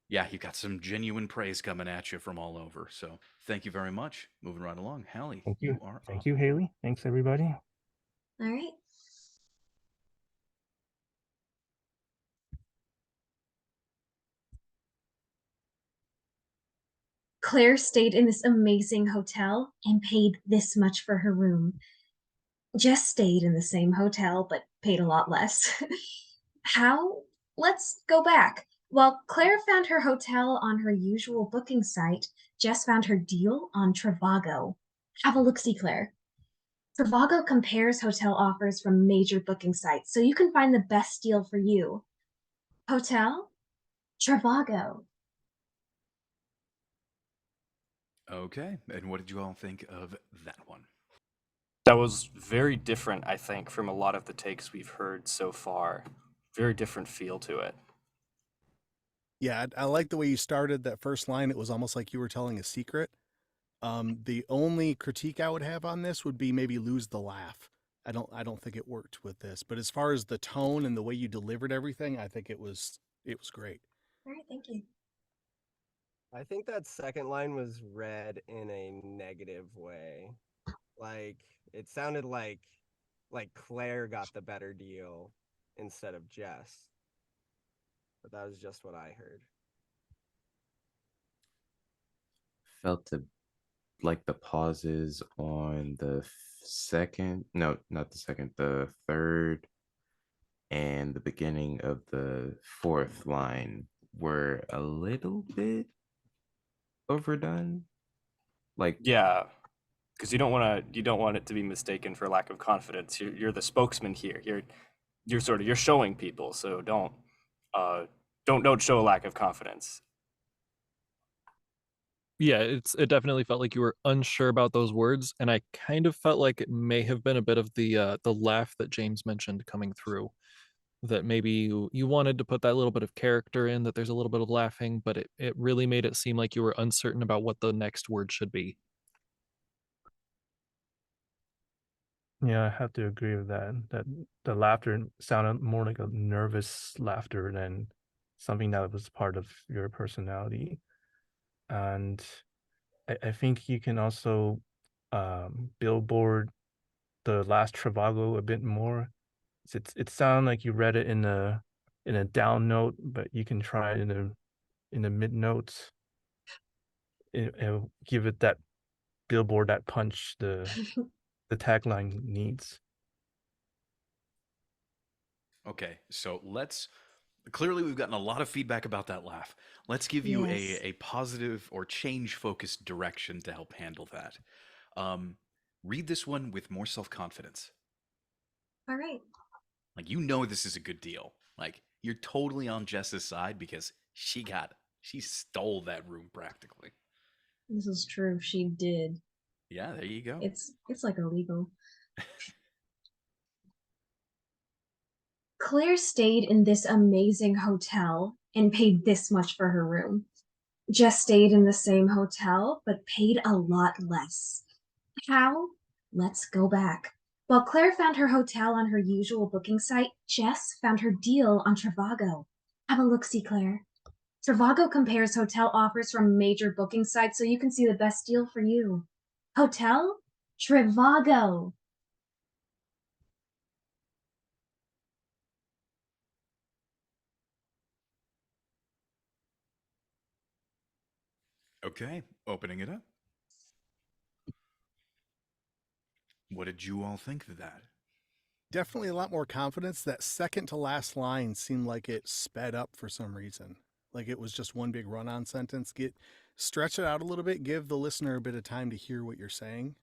yeah, you got some genuine praise coming at you from all over. So, thank you very much. Moving right along, Hallie. Thank you. Are Thank up. you, Haley. Thanks, everybody. All right. Claire stayed in this amazing hotel and paid this much for her room. Jess stayed in the same hotel but paid a lot less. How? Let's go back. While Claire found her hotel on her usual booking site, Jess found her deal on Trivago. Have a look-see, Claire. Trivago compares hotel offers from major booking sites, so you can find the best deal for you. Hotel? Trivago. Okay, and what did you all think of that one? That was very different, I think, from a lot of the takes we've heard so far. Very different feel to it. Yeah, I like the way you started that first line. It was almost like you were telling a secret. The only critique I would have on this would be maybe lose the laugh. I don't think it worked with this. But as far as the tone and the way you delivered everything, I think it was great. All right, thank you. I think that second line was read in a negative way. Like it sounded like Claire got the better deal instead of Jess. But that was just what I heard. Felt like the pauses on the second, no, not the second, the third and the beginning of the fourth line were a little bit overdone. Like, Yeah, because you don't want it to be mistaken for lack of confidence. You're the spokesman here. You're showing people, so don't show a lack of confidence. Yeah, it definitely felt like you were unsure about those words, and I kind of felt like it may have been a bit of the laugh that James mentioned coming through. That maybe you wanted to put that little bit of character in, that there's a little bit of laughing, but it really made it seem like you were uncertain about what the next word should be. Yeah, I have to agree with that. That the laughter sounded more like a nervous laughter than something that was part of your personality. And I think you can also billboard the last Trivago a bit more. It sounded like you read it in a down note, but you can try it in a mid note. It'll give it that billboard, that punch the tagline needs. Okay, so clearly we've gotten a lot of feedback about that laugh. Let's give you Yes. a positive or change-focused direction to help handle that. Read this one with more self-confidence. All right. Like, you know this is a good deal. Like, you're totally on Jess's side because she stole that room practically. This is true. She did. Yeah, there you go. It's like illegal. Claire stayed in this amazing hotel and paid this much for her room. Jess stayed in the same hotel but paid a lot less. How? Let's go back. While Claire found her hotel on her usual booking site, Jess found her deal on Trivago. Have a look-see, Claire. Trivago compares hotel offers from major booking sites so you can see the best deal for you. Hotel? Trivago. Okay, opening it up. What did you all think of that? Definitely a lot more confidence. That second to last line seemed like it sped up for some reason. Like it was just one big run-on sentence. Stretch it out a little bit, give the listener a bit of time to hear what you're saying.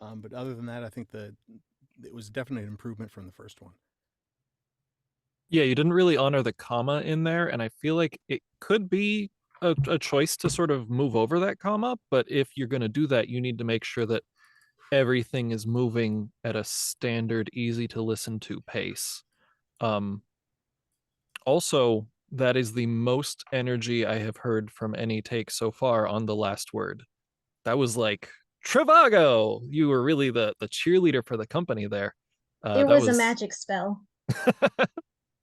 But other than that, I think it was definitely an improvement from the first one. Yeah, you didn't really honor the comma in there, and I feel like it could be a choice to sort of move over that comma, but if you're going to do that, you need to make sure that everything is moving at a standard, easy to listen to pace. Also, that is the most energy I have heard from any take so far on the last word. That was like, Trivago! You were really the cheerleader for the company there. It was a magic spell.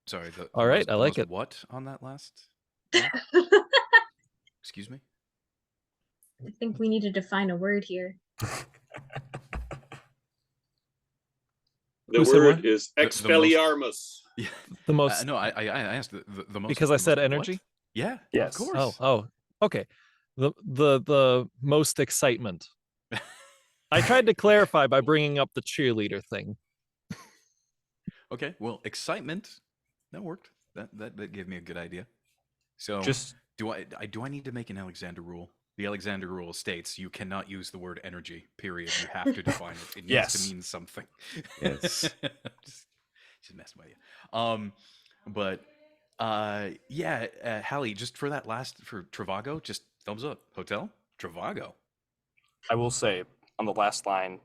Sorry, All right, I like most it. what on that last? Excuse me? I think we need to define a word here. The Who said word what? is The most- Expelliarmus. Yeah. The most No, I asked the most. because I the said most what? energy. Yeah. Yes. Of course. Oh, okay. The most excitement. I tried to clarify by bringing up the cheerleader thing. Okay. Well, excitement. That worked. That gave me a good idea. So Just do I need to make an Alexander rule? The Alexander rule states you cannot use the word energy. Period. You have to define it. It needs Yes. to mean something. Yes. just messing with you. But yeah, Hallie, just for that last for Trivago, just thumbs up. Hotel Trivago. I will say on the last line,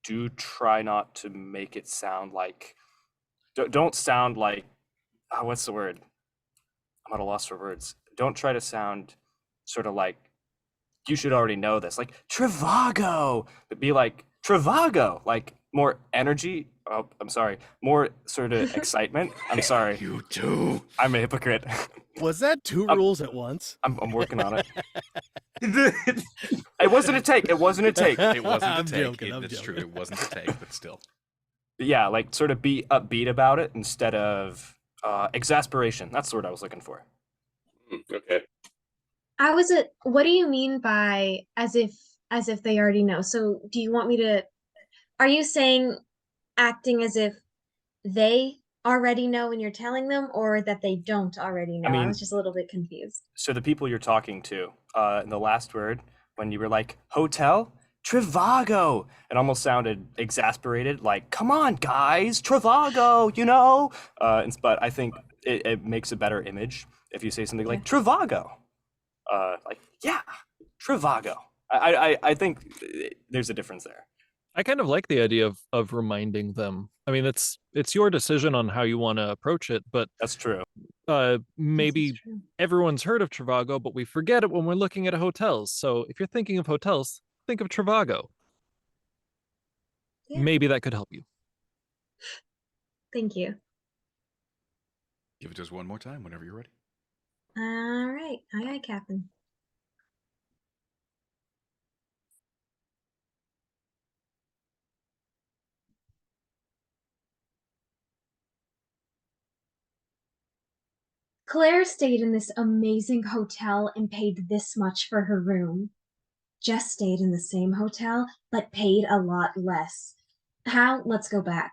do try not to make it sound like. Don't sound like. What's the word? I'm at a loss for words. Don't try to sound sort of like you should already know this, like Trivago, but be like Trivago, like more energy. Oh, I'm sorry, more sort of excitement. I'm sorry, You too. I'm a hypocrite. Was that two rules at once? I'm working on it. It wasn't a take. It wasn't a take. It wasn't a I'm take. joking, I'm That's true. joking. It wasn't a take, but still. But yeah, like sort of be upbeat about it instead of exasperation. That's the word I was looking for. Okay. What do you mean by as if they already know? So do you want me to, are you saying acting as if they already know and you're telling them, or that they don't already know? I mean- was just a little bit confused. So the people you're talking to, in the last word, when you were like, hotel? Trivago! It almost sounded exasperated, like, come on, guys, Trivago, you know? But I think it makes a better image if you say something like, Trivago. Like, yeah, Trivago. I think there's a difference there. I kind of like the idea of reminding them. I mean, it's your decision on how you want to approach it, but That's true. maybe This is true. everyone's heard of Trivago, but we forget it when we're looking at hotels. So if you're thinking of hotels, think of Trivago. Yeah. Maybe that could help you. Thank you. Give it to us one more time whenever you're ready. All right. Aye, Captain. Claire stayed in this amazing hotel and paid this much for her room. Jess stayed in the same hotel, but paid a lot less. How? Let's go back.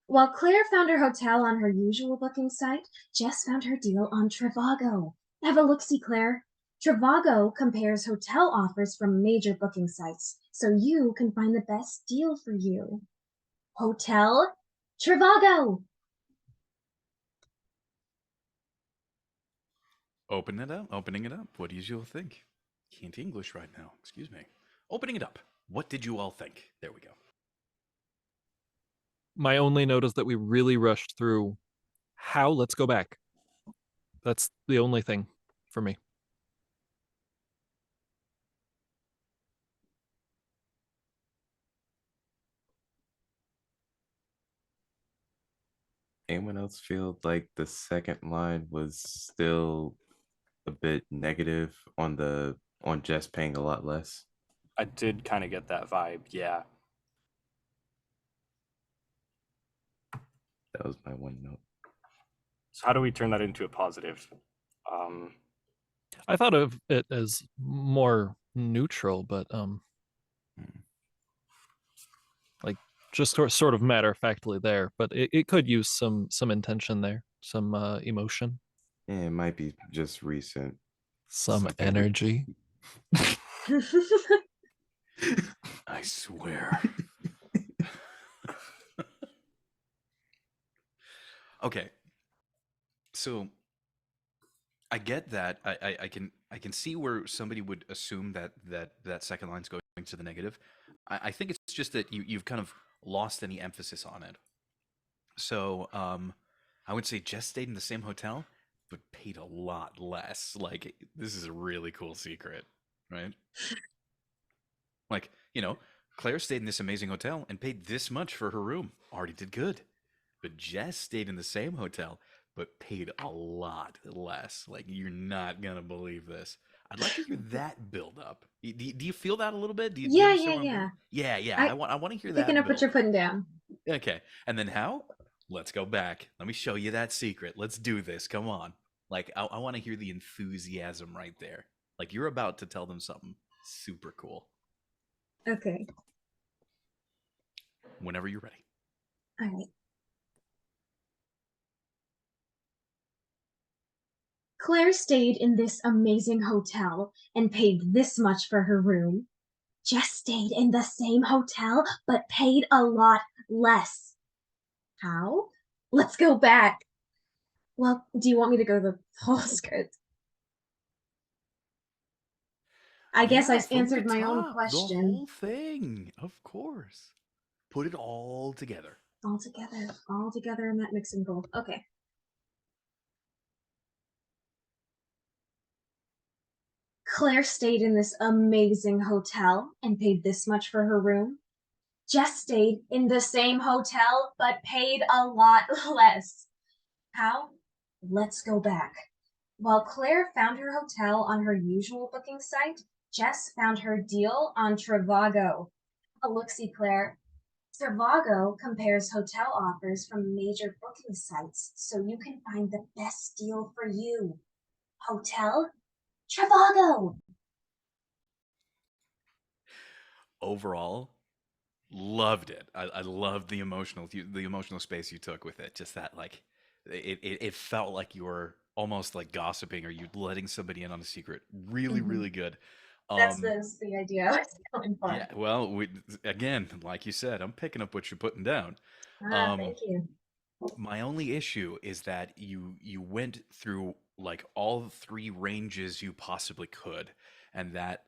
While Claire found her hotel on her usual booking site, Jess found her deal on Trivago. Have a look-see, Claire. Trivago compares hotel offers from major booking sites, so you can find the best deal for you. Hotel Trivago! Opening it up. What did you all think? Can't English right now. Excuse me. Opening it up. What did you all think? There we go. My only note is that we really rushed through how. Let's go back. That's the only thing for me. Anyone else feel like the second line was still a bit negative on Jess paying a lot less? I did kind of get that vibe, yeah. That was my one note. So how do we turn that into a positive? I thought of it as more neutral, but like just sort of matter of factly there. But it could use some intention there, some emotion, Yeah, it might be just recent. some Something we- energy. I swear. Okay. So I get that. I can see where somebody would assume that second line's going to the negative. I think it's just that you've kind of lost any emphasis on it. So I would say Jess stayed in the same hotel, but paid a lot less. Like this is a really cool secret, right? Like, Claire stayed in this amazing hotel and paid this much for her room. Already did good. But Jess stayed in the same hotel, but paid a lot less. Like, you're not going to believe this. I'd like to hear that build up. Do you feel that a little bit? Do you Yeah, understand yeah, what I'm yeah. going? Yeah. I I want to hear picking that up what you're build. putting down. Okay. And then how? Let's go back. Let me show you that secret. Let's do this. Come on. Like, I want to hear the enthusiasm right there. Like, you're about to tell them something super cool. Okay. Whenever you're ready. All right. Claire stayed in this amazing hotel and paid this much for her room. Jess stayed in the same hotel but paid a lot less. How? Let's go back. Well, do you want me to go the whole script? I guess I from answered the my own top, question. The whole thing, of course. Put it all together. All together in that mixing bowl. Okay. Claire stayed in this amazing hotel and paid this much for her room. Jess stayed in the same hotel but paid a lot less. How? Let's go back. While Claire found her hotel on her usual booking site, Jess found her deal on Trivago. A look-see, Claire. Trivago compares hotel offers from major booking sites so you can find the best deal for you. Hotel Trivago. Overall, loved it. I loved the emotional space you took with it. Just that, like, it felt like you were almost like gossiping or you letting somebody in on a secret. Really, really good. That's the idea I was going for. Yeah. Well, again, like you said, I'm picking up what you're putting down. Thank you. My only issue is that you went through like all three ranges you possibly could, and that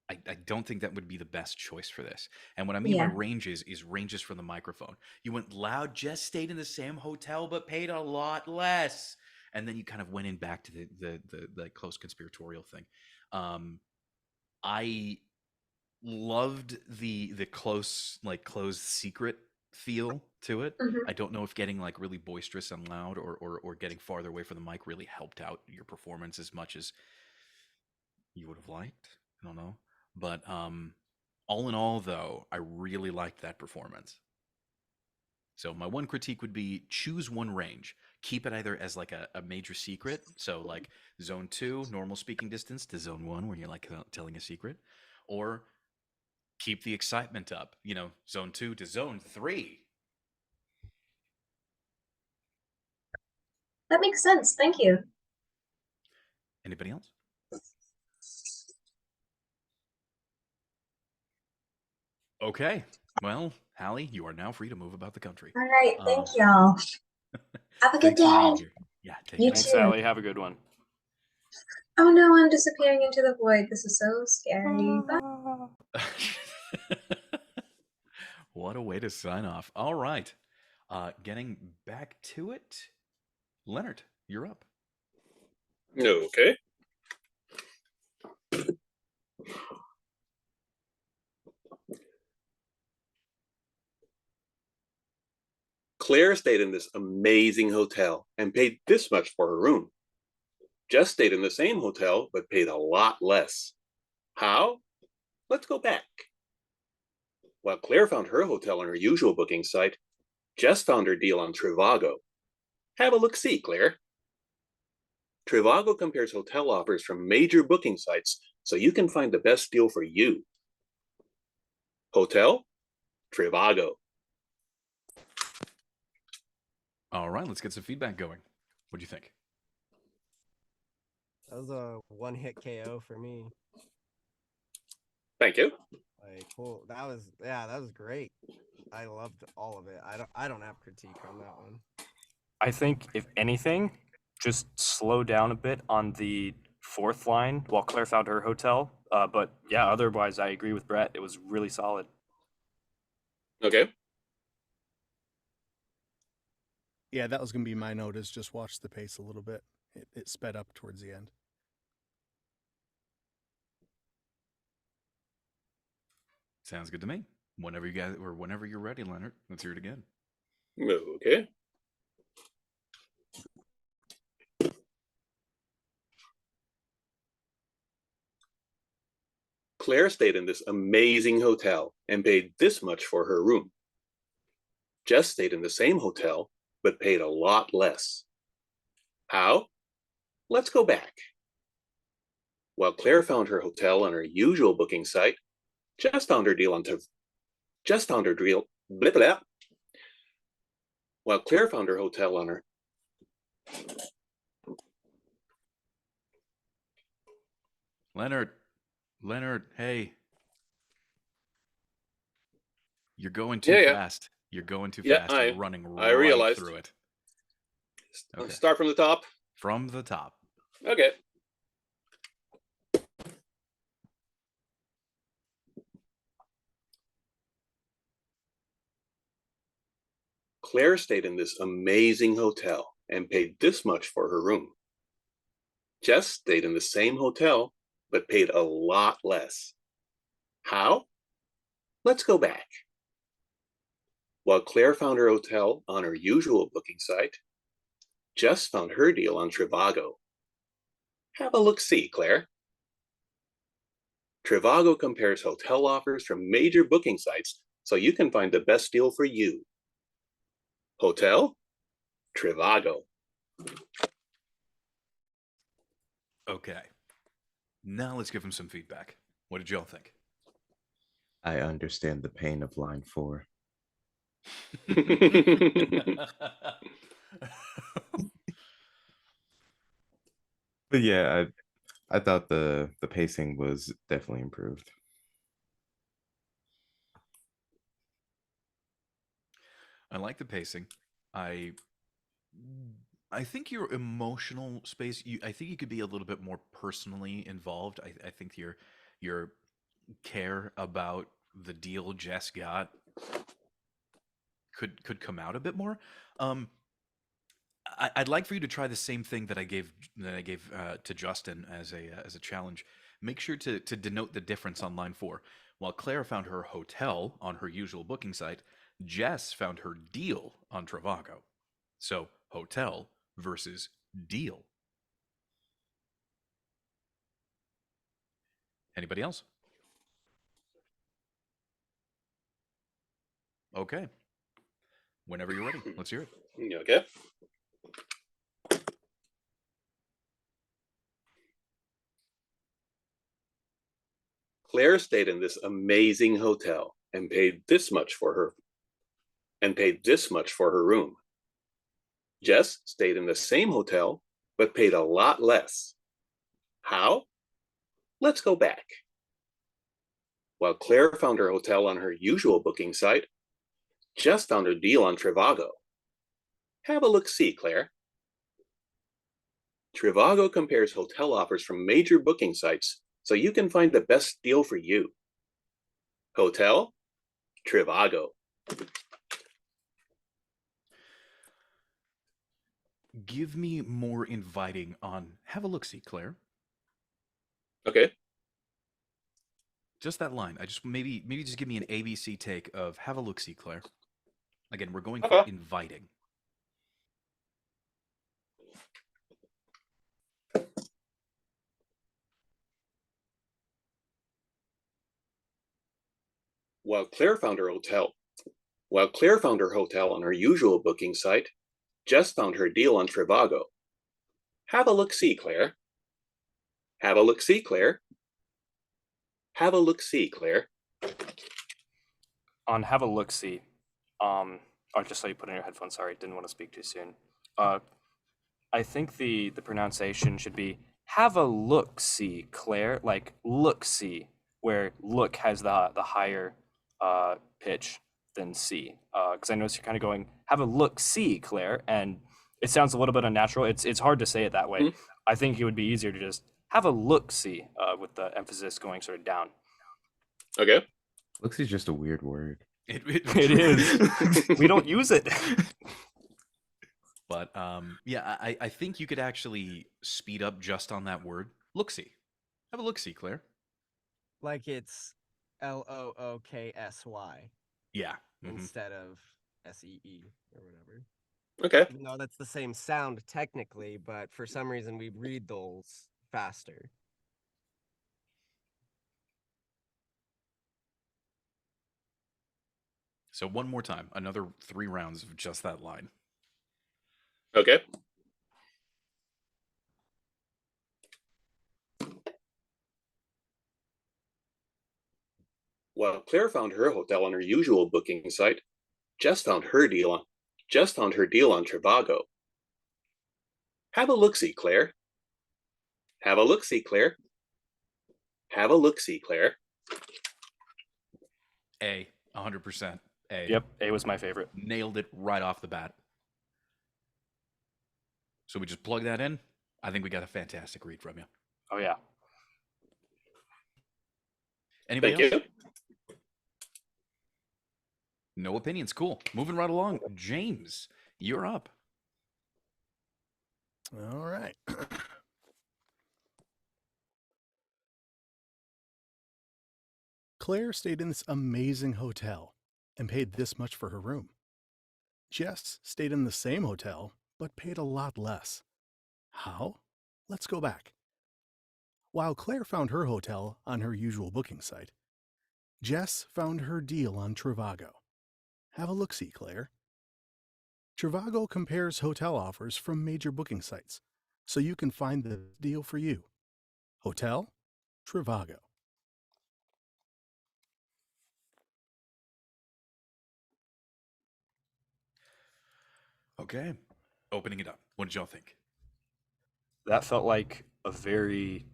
I don't think that would be the best choice for this. And what I mean by Yeah. ranges is ranges from the microphone. You went loud, just stayed in the same hotel, but paid a lot less. And then you kind of went in back to the close conspiratorial thing. I loved the close, like closed secret feel to it. Mhm. I don't know if getting like really boisterous and loud or getting farther away from the mic really helped out your performance as much as you would have liked. I don't know. But all in all, though, I really liked that performance. So my one critique would be choose one range. Keep it either as like a major secret, so like zone 2, normal speaking distance, to zone 1, where you're like telling a secret, or keep the excitement up, zone 2 to zone 3. That makes sense. Thank you. Anybody else? Okay. Well, Hallie, you are now free to move about the country. All right. Thank y'all. Have a good Thanks for being day. here. Yeah, take You care. Thanks, too. Sally. Have a good one. Oh no, I'm disappearing into the void. This is so scary. Bye. What a way to sign off. All right. Getting back to it. Leonard, you're up. Okay. Claire stayed in this amazing hotel and paid this much for her room. Jess stayed in the same hotel but paid a lot less. How? Let's go back. While Claire found her hotel on her usual booking site, Jess found her deal on Trivago. Have a look-see, Claire. Trivago compares hotel offers from major booking sites so you can find the best deal for you. Hotel Trivago. All right, let's get some feedback going. What do you think? That was a one-hit KO for me. Thank you. Like, cool. That was great. I loved all of it. I don't have critique on that one. I think, if anything, just slow down a bit on the fourth line while Claire found her hotel. But yeah, otherwise I agree with Brett. It was really solid. Okay. Yeah, that was going to be my note, is just watch the pace a little bit. It sped up towards the end. Sounds good to me. Whenever you guys, or whenever you're ready, Leonard, let's hear it again. Okay. Claire stayed in this amazing hotel and paid this much for her room. Jess stayed in the same hotel, but paid a lot less. How? Let's go back. While Claire found her hotel on her usual booking site, Jess found her deal blah, blah. While Claire found her hotel on her Leonard, hey. You're going too Yeah. fast. You're going too Yeah, fast. You're running I right realized. through it. Let's start from the top. From the top. Okay. Claire stayed in this amazing hotel and paid this much for her room. Jess stayed in the same hotel, but paid a lot less. How? Let's go back. While Claire found her hotel on her usual booking site, Jess found her deal on Trivago. Have a look-see, Claire. Trivago compares hotel offers from major booking sites so you can find the best deal for you. Hotel? Trivago. Okay. Now let's give him some feedback. What did y'all think? I understand the pain of line 4. But yeah, I thought the pacing was definitely improved. I like the pacing. I think your emotional space. I think you could be a little bit more personally involved. I think your care about the deal Jess got could come out a bit more. I'd like for you to try the same thing that I gave to Justin as a challenge. Make sure to denote the difference on line 4. While Claire found her hotel on her usual booking site, Jess found her deal on Trivago. So hotel versus deal. Anybody else? Okay. Whenever you're ready, let's hear it. Okay. Claire stayed in this amazing hotel and paid this much for her room. Jess stayed in the same hotel but paid a lot less. How? Let's go back. While Claire found her hotel on her usual booking site, Jess found her deal on Trivago. Have a look-see, Claire. Trivago compares hotel offers from major booking sites so you can find the best deal for you. Hotel? Trivago. Give me more inviting on have a look-see, Claire. Okay. Just that line. I just maybe just give me an ABC take of have a look-see, Claire. Again, we're going for inviting. While Claire found her hotel on her usual booking site, Jess found her deal on Trivago. Have a look-see, Claire. Have a look-see, Claire. Have a look-see, Claire. On have a look-see, I just saw you put in your headphones. Sorry, didn't want to speak too soon. I think the pronunciation should be have a look-see, Claire, like look-see, where look has the higher pitch than see. Because I noticed you're kind of going have a look-see, Claire, and it sounds a little bit unnatural. It's hard to say it that way. Mhm. I think it would be easier to just have a look-see with the emphasis going sort of down. Okay. Looks is just a weird word. It is. We don't use it. But yeah, I think you could actually speed up just on that word. Look-see. Have a look-see, Claire. Like it's LOOKSY Yeah. Mhm. instead of SEE or whatever. Okay. Even though that's the same sound technically, but for some reason we read those faster. So one more time, another 3 rounds of just that line. Okay. While Claire found her hotel on her usual booking site, Jess found her deal on Trivago. Have a look-see, Claire. Have a look-see, Claire. Have a look-see, Claire. A, 100%. A. Yep, A was my favorite. Nailed it right off the bat. So we just plug that in. I think we got a fantastic read from you. Oh yeah. Anybody Thank else? you. No opinions. Cool. Moving right along. James, you're up. All right. Claire stayed in this amazing hotel and paid this much for her room. Jess stayed in the same hotel but paid a lot less. How? Let's go back. While Claire found her hotel on her usual booking site, Jess found her deal on Trivago. Have a look-see, Claire. Trivago compares hotel offers from major booking sites, so you can find the deal for you. Hotel Trivago. Okay. Opening it up. What did y'all think? That felt like a very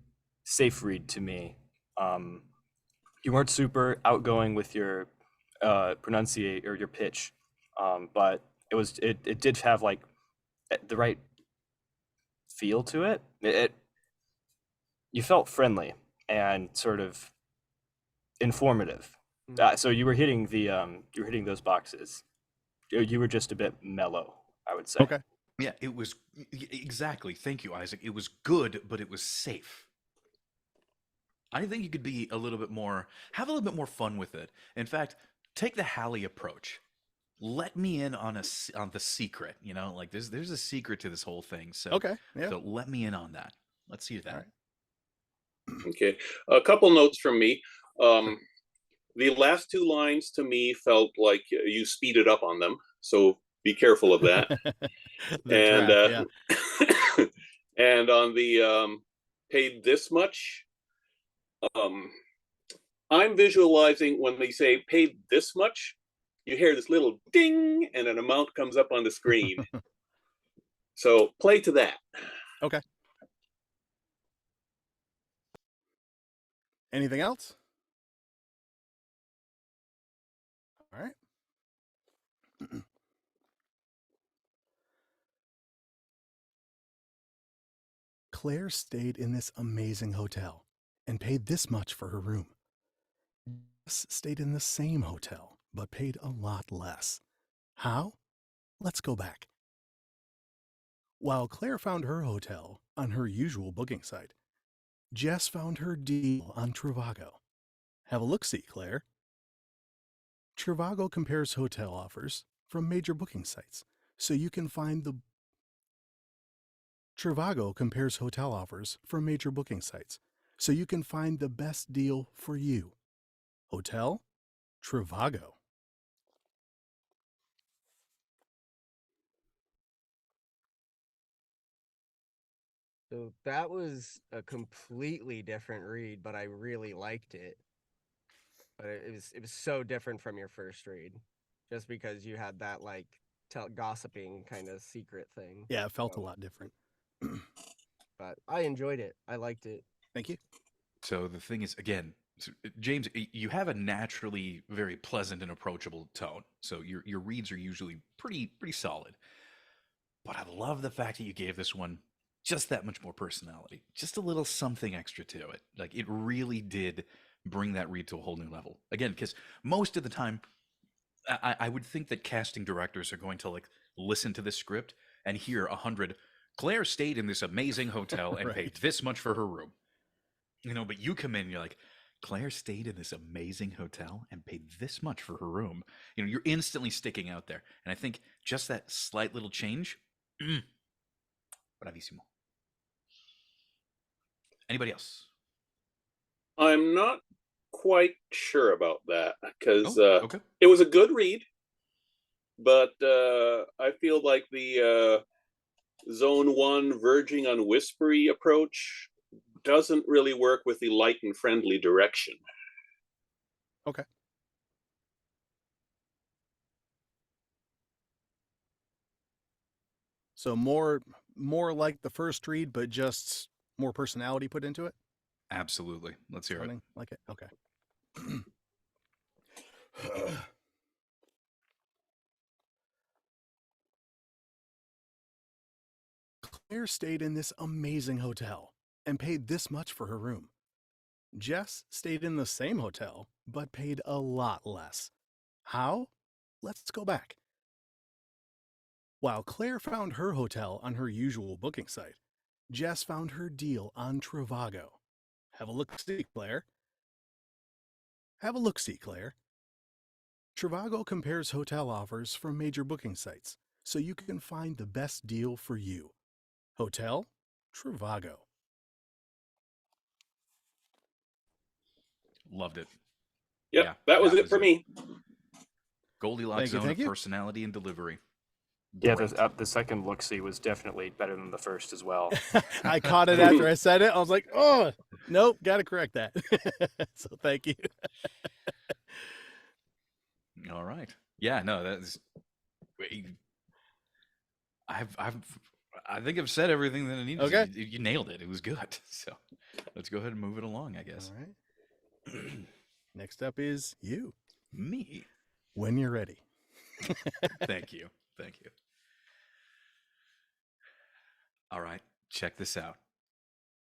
safe read to me. You weren't super outgoing with your pronunciate or your pitch, but it did have like the right feel to it. You felt friendly and sort of informative. So you were hitting those boxes. You were just a bit mellow, I would say. Okay. Yeah, it was exactly. Thank you, Isaac. It was good, but it was safe. I think you could be a little bit more, have a little bit more fun with it. In fact, take the Hallie approach. Let me in on the secret. You know, like there's a secret to this whole thing. So Okay. Yeah. So let me in on that. Let's see that. All right. Okay. A couple notes from me. The last 2 lines to me felt like you speeded up on them, so be careful of that. The trap, yeah. And on the paid this much, I'm visualizing when they say paid this much, you hear this little ding and an amount comes up on the screen. So play to that. Okay. Anything else? All right. Claire stayed in this amazing hotel and paid this much for her room. Jess stayed in the same hotel but paid a lot less. How? Let's go back. While Claire found her hotel on her usual booking site, Jess found her deal on Trivago. Have a look-see, Claire. Trivago compares hotel offers from major booking sites, so you can find the Trivago compares hotel offers from major booking sites, so you can find the best deal for you. Hotel Trivago. So that was a completely different read, but I really liked it. But it was so different from your first read, just because you had that like gossiping kind of secret thing. Yeah, it felt a lot different. But I enjoyed it. I liked it. Thank you. So the thing is, again, James, you have a naturally very pleasant and approachable tone. So your reads are usually pretty solid. But I love the fact that you gave this one just that much more personality, just a little something extra to it. Like it really did bring that read to a whole new level. Again, because most of the time, I would think that casting directors are going to like listen to this script and hear 100. Claire stayed in this amazing hotel and paid Right. this much for her room. You know, but you come in, and you're like, Claire stayed in this amazing hotel and paid this much for her room. You know, you're instantly sticking out there. And I think just that slight little change, bravissimo. Anybody else? I'm not quite sure about that because Oh, okay. it was a good read, but I feel like the Zone 1 verging on whispery approach doesn't really work with the light and friendly direction. Okay. So more like the first read, but just more personality put into it. Absolutely. Let's hear it. Something like it. Okay. Claire stayed in this amazing hotel and paid this much for her room. Jess stayed in the same hotel, but paid a lot less. How? Let's go back. While Claire found her hotel on her usual booking site, Jess found her deal on Trivago. Have a look-see, Claire. Have a look-see, Claire. Trivago compares hotel offers from major booking sites, so you can find the best deal for you. Hotel Trivago. Loved it. Yep, Yeah, that was it for me. Goldilocks zone Thank of you. personality and delivery. Yeah, Great. the second look-see was definitely better than the first as well. I caught it after I said it. I was like, oh, nope, got to correct that. So thank you. All right. Yeah, no, that's. I think I've said everything that I needed. Okay. To. You nailed it. It was good. So let's go ahead and move it along, I guess. All right. Next up is you. Me. When you're ready. Thank you. Thank you. All right. Check this out.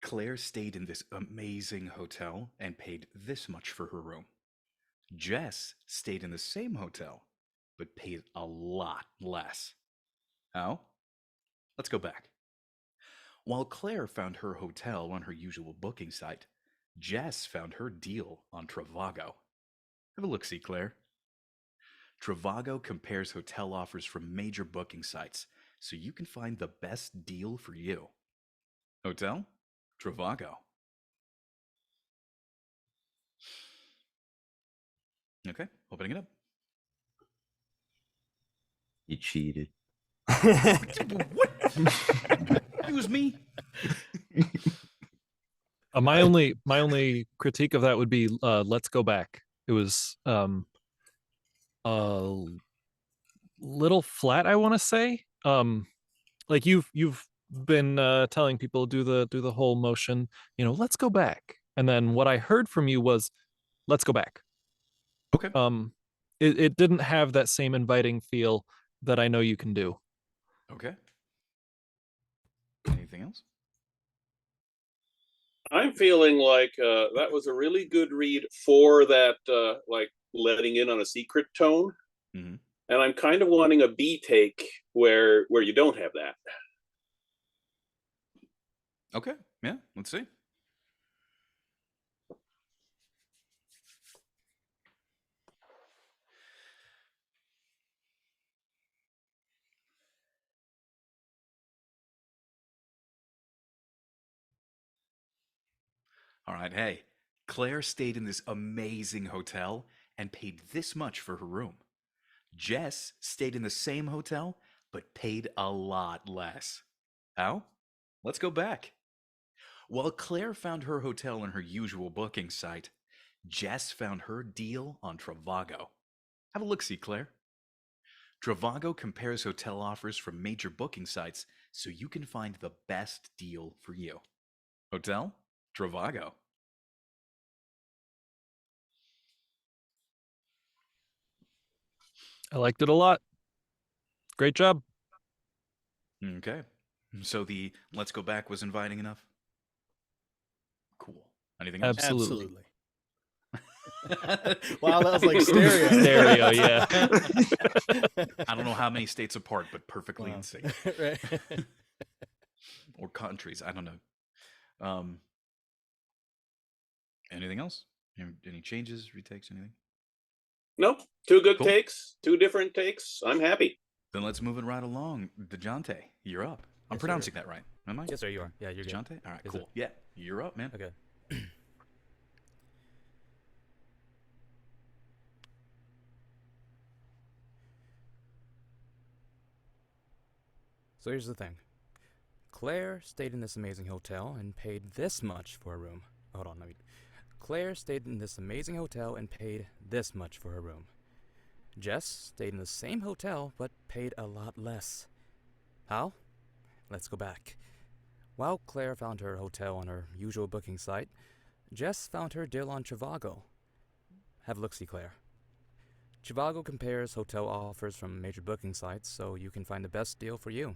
Claire stayed in this amazing hotel and paid this much for her room. Jess stayed in the same hotel, but paid a lot less. How? Let's go back. While Claire found her hotel on her usual booking site, Jess found her deal on Trivago. Have a look-see, Claire. Trivago compares hotel offers from major booking sites, so you can find the best deal for you. Hotel? Trivago. Okay, opening it up. You cheated. What? It was me. My only critique of that would be let's go back. It was a little flat, I want to say. Like you've been telling people do the whole motion, let's go back. And then what I heard from you was let's go back. Okay. It didn't have that same inviting feel that I know you can do. Okay. Anything else? I'm feeling like that was a really good read for that, like letting in on a secret tone. Mm-hmm. And I'm kind of wanting a B take where you don't have that. Okay. Yeah. Let's see. All right. Hey, Claire stayed in this amazing hotel and paid this much for her room. Jess stayed in the same hotel but paid a lot less. How? Let's go back. While Claire found her hotel on her usual booking site, Jess found her deal on Trivago. Have a look-see, Claire. Trivago compares hotel offers from major booking sites so you can find the best deal for you. Hotel? Trivago. I liked it a lot. Great job. Okay. So the let's go back was inviting enough? Cool. Anything else? Absolutely. Wow, that was like stereo. Stereo, yeah. I don't know how many states apart, but perfectly Wow. in sync. Right. Or countries. I don't know. Anything else? Any changes, retakes, anything? Nope. Two good Cool. takes, two different takes. I'm happy. Then let's move it right along. DeJounte, you're up. I'm Yes, sir. pronouncing that right, am I? Yes, sir, you are. Yeah, you're good. DeJounte? All right, Yes, cool. sir. Yeah, you're up, man. Okay. So here's the thing. Claire stayed in this amazing hotel and paid this much for a room. Hold on, Claire stayed in this amazing hotel and paid this much for her room. Jess stayed in the same hotel but paid a lot less. How? Let's go back. While Claire found her hotel on her usual booking site, Jess found her deal on Trivago. Have a look-see, Claire. Trivago compares hotel offers from major booking sites so you can find the best deal for you.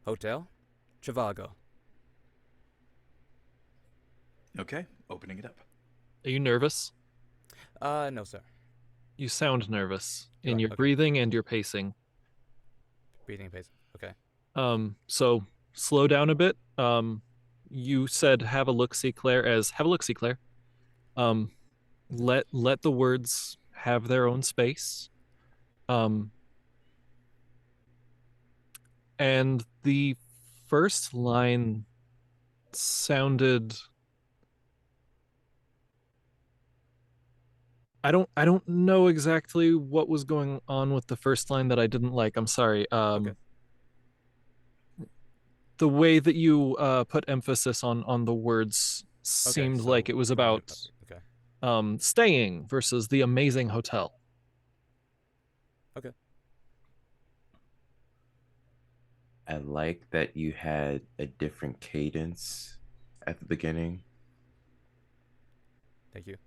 Hotel, Trivago. Okay, opening it up. Are you nervous? No, sir. You sound nervous in Right, your okay. breathing and your pacing. Breathing pace. Okay. So slow down a bit. You said have a look-see, Claire, as have a look-see, Claire. Let the words have their own space. And the first line sounded, I don't know exactly what was going on with the first line that I didn't like. I'm sorry. Okay. The way that you put emphasis on the words seemed so like it was I'm gonna do about it properly. Okay. staying versus the amazing hotel. Okay. I like that you had a different cadence at the beginning. Thank you.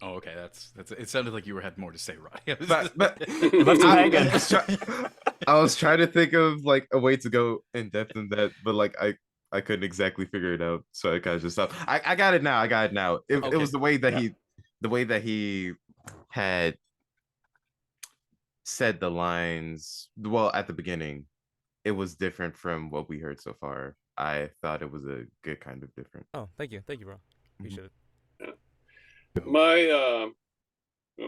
Oh, okay. That's. It sounded like you had more to say, Roddy. But left him hanging. I was trying to think of like a way to go in depth in that, but like I couldn't exactly figure it out, so I kind of just stopped. I got it now. I got it now. It Okay. was the way that Yeah. he had said the lines. Well, at the beginning, it was different from what we heard so far. I thought it was a good kind of different. Oh, thank you, bro. Appreciate it.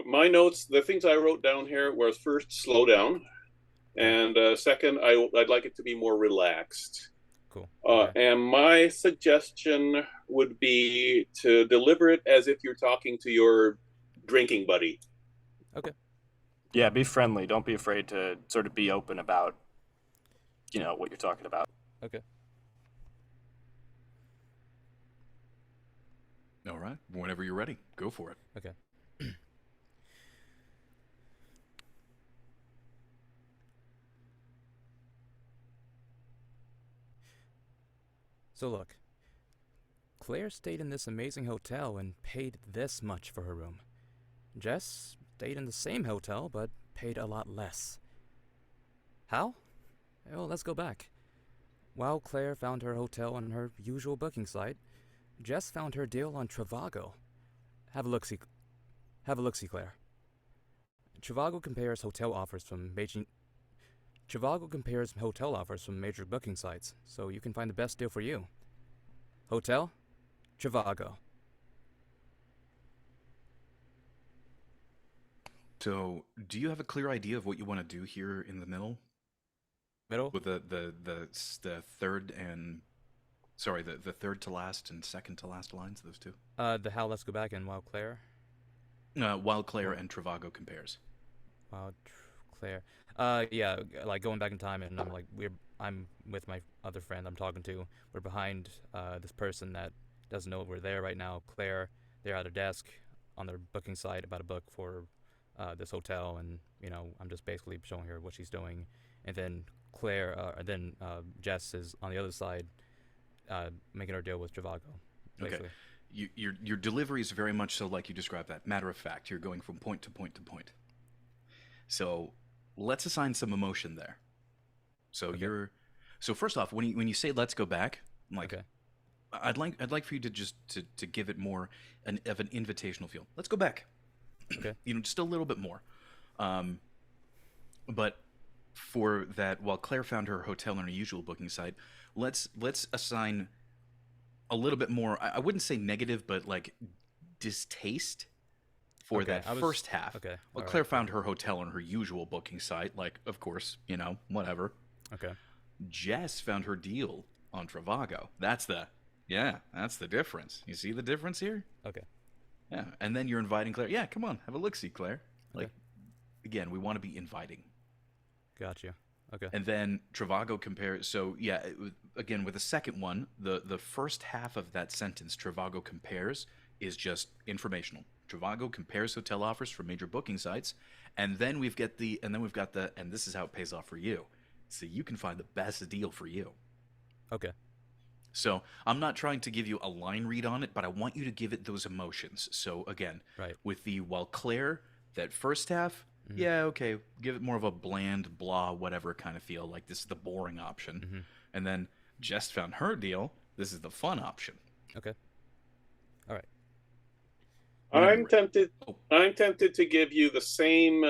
My notes, the things I wrote down here was first, slow down, and second, I'd like it to be more relaxed. Cool. And my suggestion would be to deliver it as if you're talking to your drinking buddy. Okay. Yeah, be friendly. Don't be afraid to sort of be open about, what you're talking about. Okay. All right. Whenever you're ready, go for it. Okay. So look, Claire stayed in this amazing hotel and paid this much for her room. Jess stayed in the same hotel but paid a lot less. How? Well, let's go back. While Claire found her hotel on her usual booking site, Jess found her deal on Trivago. Have a look-see, Claire. Trivago compares hotel offers from major booking sites, so you can find the best deal for you. Hotel, Trivago. So, do you have a clear idea of what you want to do here in the middle? Middle? With the third and the third to last and second to last lines, those two. The how let's go back and Wild Claire. Wild Claire and Trivago compares. Wild Claire. Yeah, like going back in time, and I'm with my other friend I'm talking to. We're behind this person that doesn't know we're there right now. Claire, they're at their desk on their booking site about a book for this hotel, and I'm just basically showing her what she's doing, and then Jess is on the other side, making her deal with Trivago. Basically. Okay. Your delivery is very much so like you described that. Matter of fact, you're going from point to point to point. So let's assign some emotion there. So Okay. so first off, when you say let's go back, I'm like, Okay. I'd like for you to just to give it more of an invitational feel. Let's go back. Okay. Just a little bit more. Um, but for that, while Claire found her hotel on her usual booking site, let's assign a little bit more. I wouldn't say negative, but like distaste for Okay, that I was first half. okay. Well, All Claire right. found her hotel on her usual booking site, like of course, whatever. Okay. Jess found her deal on Travago. That's the difference. You see the difference here? Okay. Yeah. And then you're inviting Claire. Yeah, come on, have a look-see, Claire. Like, Okay. again, we want to be inviting. Got you. Okay. And then Travago compares. So yeah, again with the second one, the first half of that sentence, Travago compares, is just informational. Travago compares hotel offers from major booking sites, and then we've got and this is how it pays off for you. So you can find the best deal for you. Okay. So I'm not trying to give you a line read on it, but I want you to give it those emotions. So again, Right. with the while Claire, that first half, Mhm. yeah, okay, give it more of a bland, blah, whatever kind of feel. Like this is the boring option. Mhm. And then Jess found her deal. This is the fun option. Okay. All right. Whenever I'm you're ready. tempted. Oh. I'm tempted to give you the same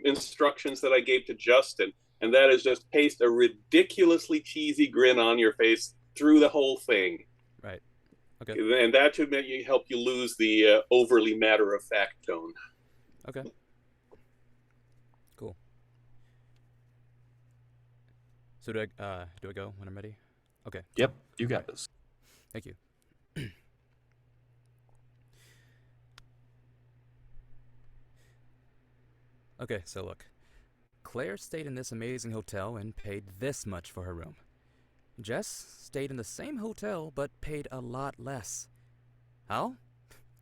instructions that I gave to Justin, and that is just paste a ridiculously cheesy grin on your face through the whole thing, Right. Okay. and that should help you lose the overly matter-of-fact tone. Okay. Cool. So do I go when I'm ready? Okay. Yep, you got this. Thank you. Okay, so look. Claire stayed in this amazing hotel and paid this much for her room. Jess stayed in the same hotel but paid a lot less. How?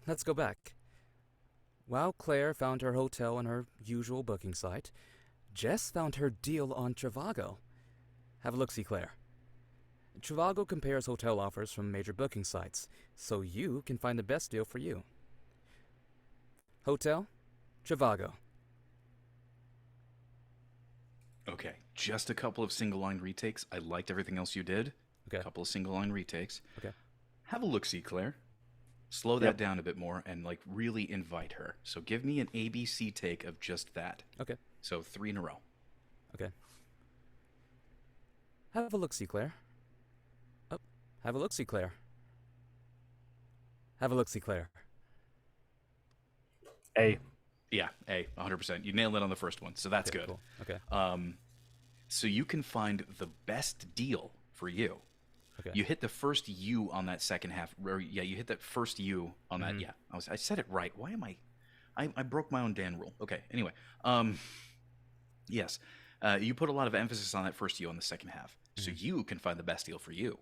Let's go back. While Claire found her hotel on her usual booking site, Jess found her deal on Travago. Have a look-see, Claire. Travago compares hotel offers from major booking sites, so you can find the best deal for you. Hotel, Travago. Okay, just a couple of single line retakes. I liked everything else you did. Okay. A couple of single line retakes. Okay. Have a look-see, Claire. Slow that down a bit more and like really invite her. So give me an ABC take of just that. Okay. So 3 in a row. Okay. Have a look-see, Claire. Oh, have a look-see, Claire. Have a look-see, Claire. A. Yeah, A, 100%. You nailed it on the first one, so that's Okay, good. cool. Okay. So you can find the best deal for you. Okay. You hit the first U on that second half. Or, yeah, you hit that first U on that. Mhm. Yeah, I said it right. Why am I broke my own Dan rule. Okay, anyway. Yes, you put a lot of emphasis on that first U on the second half. So you can find the best deal for you.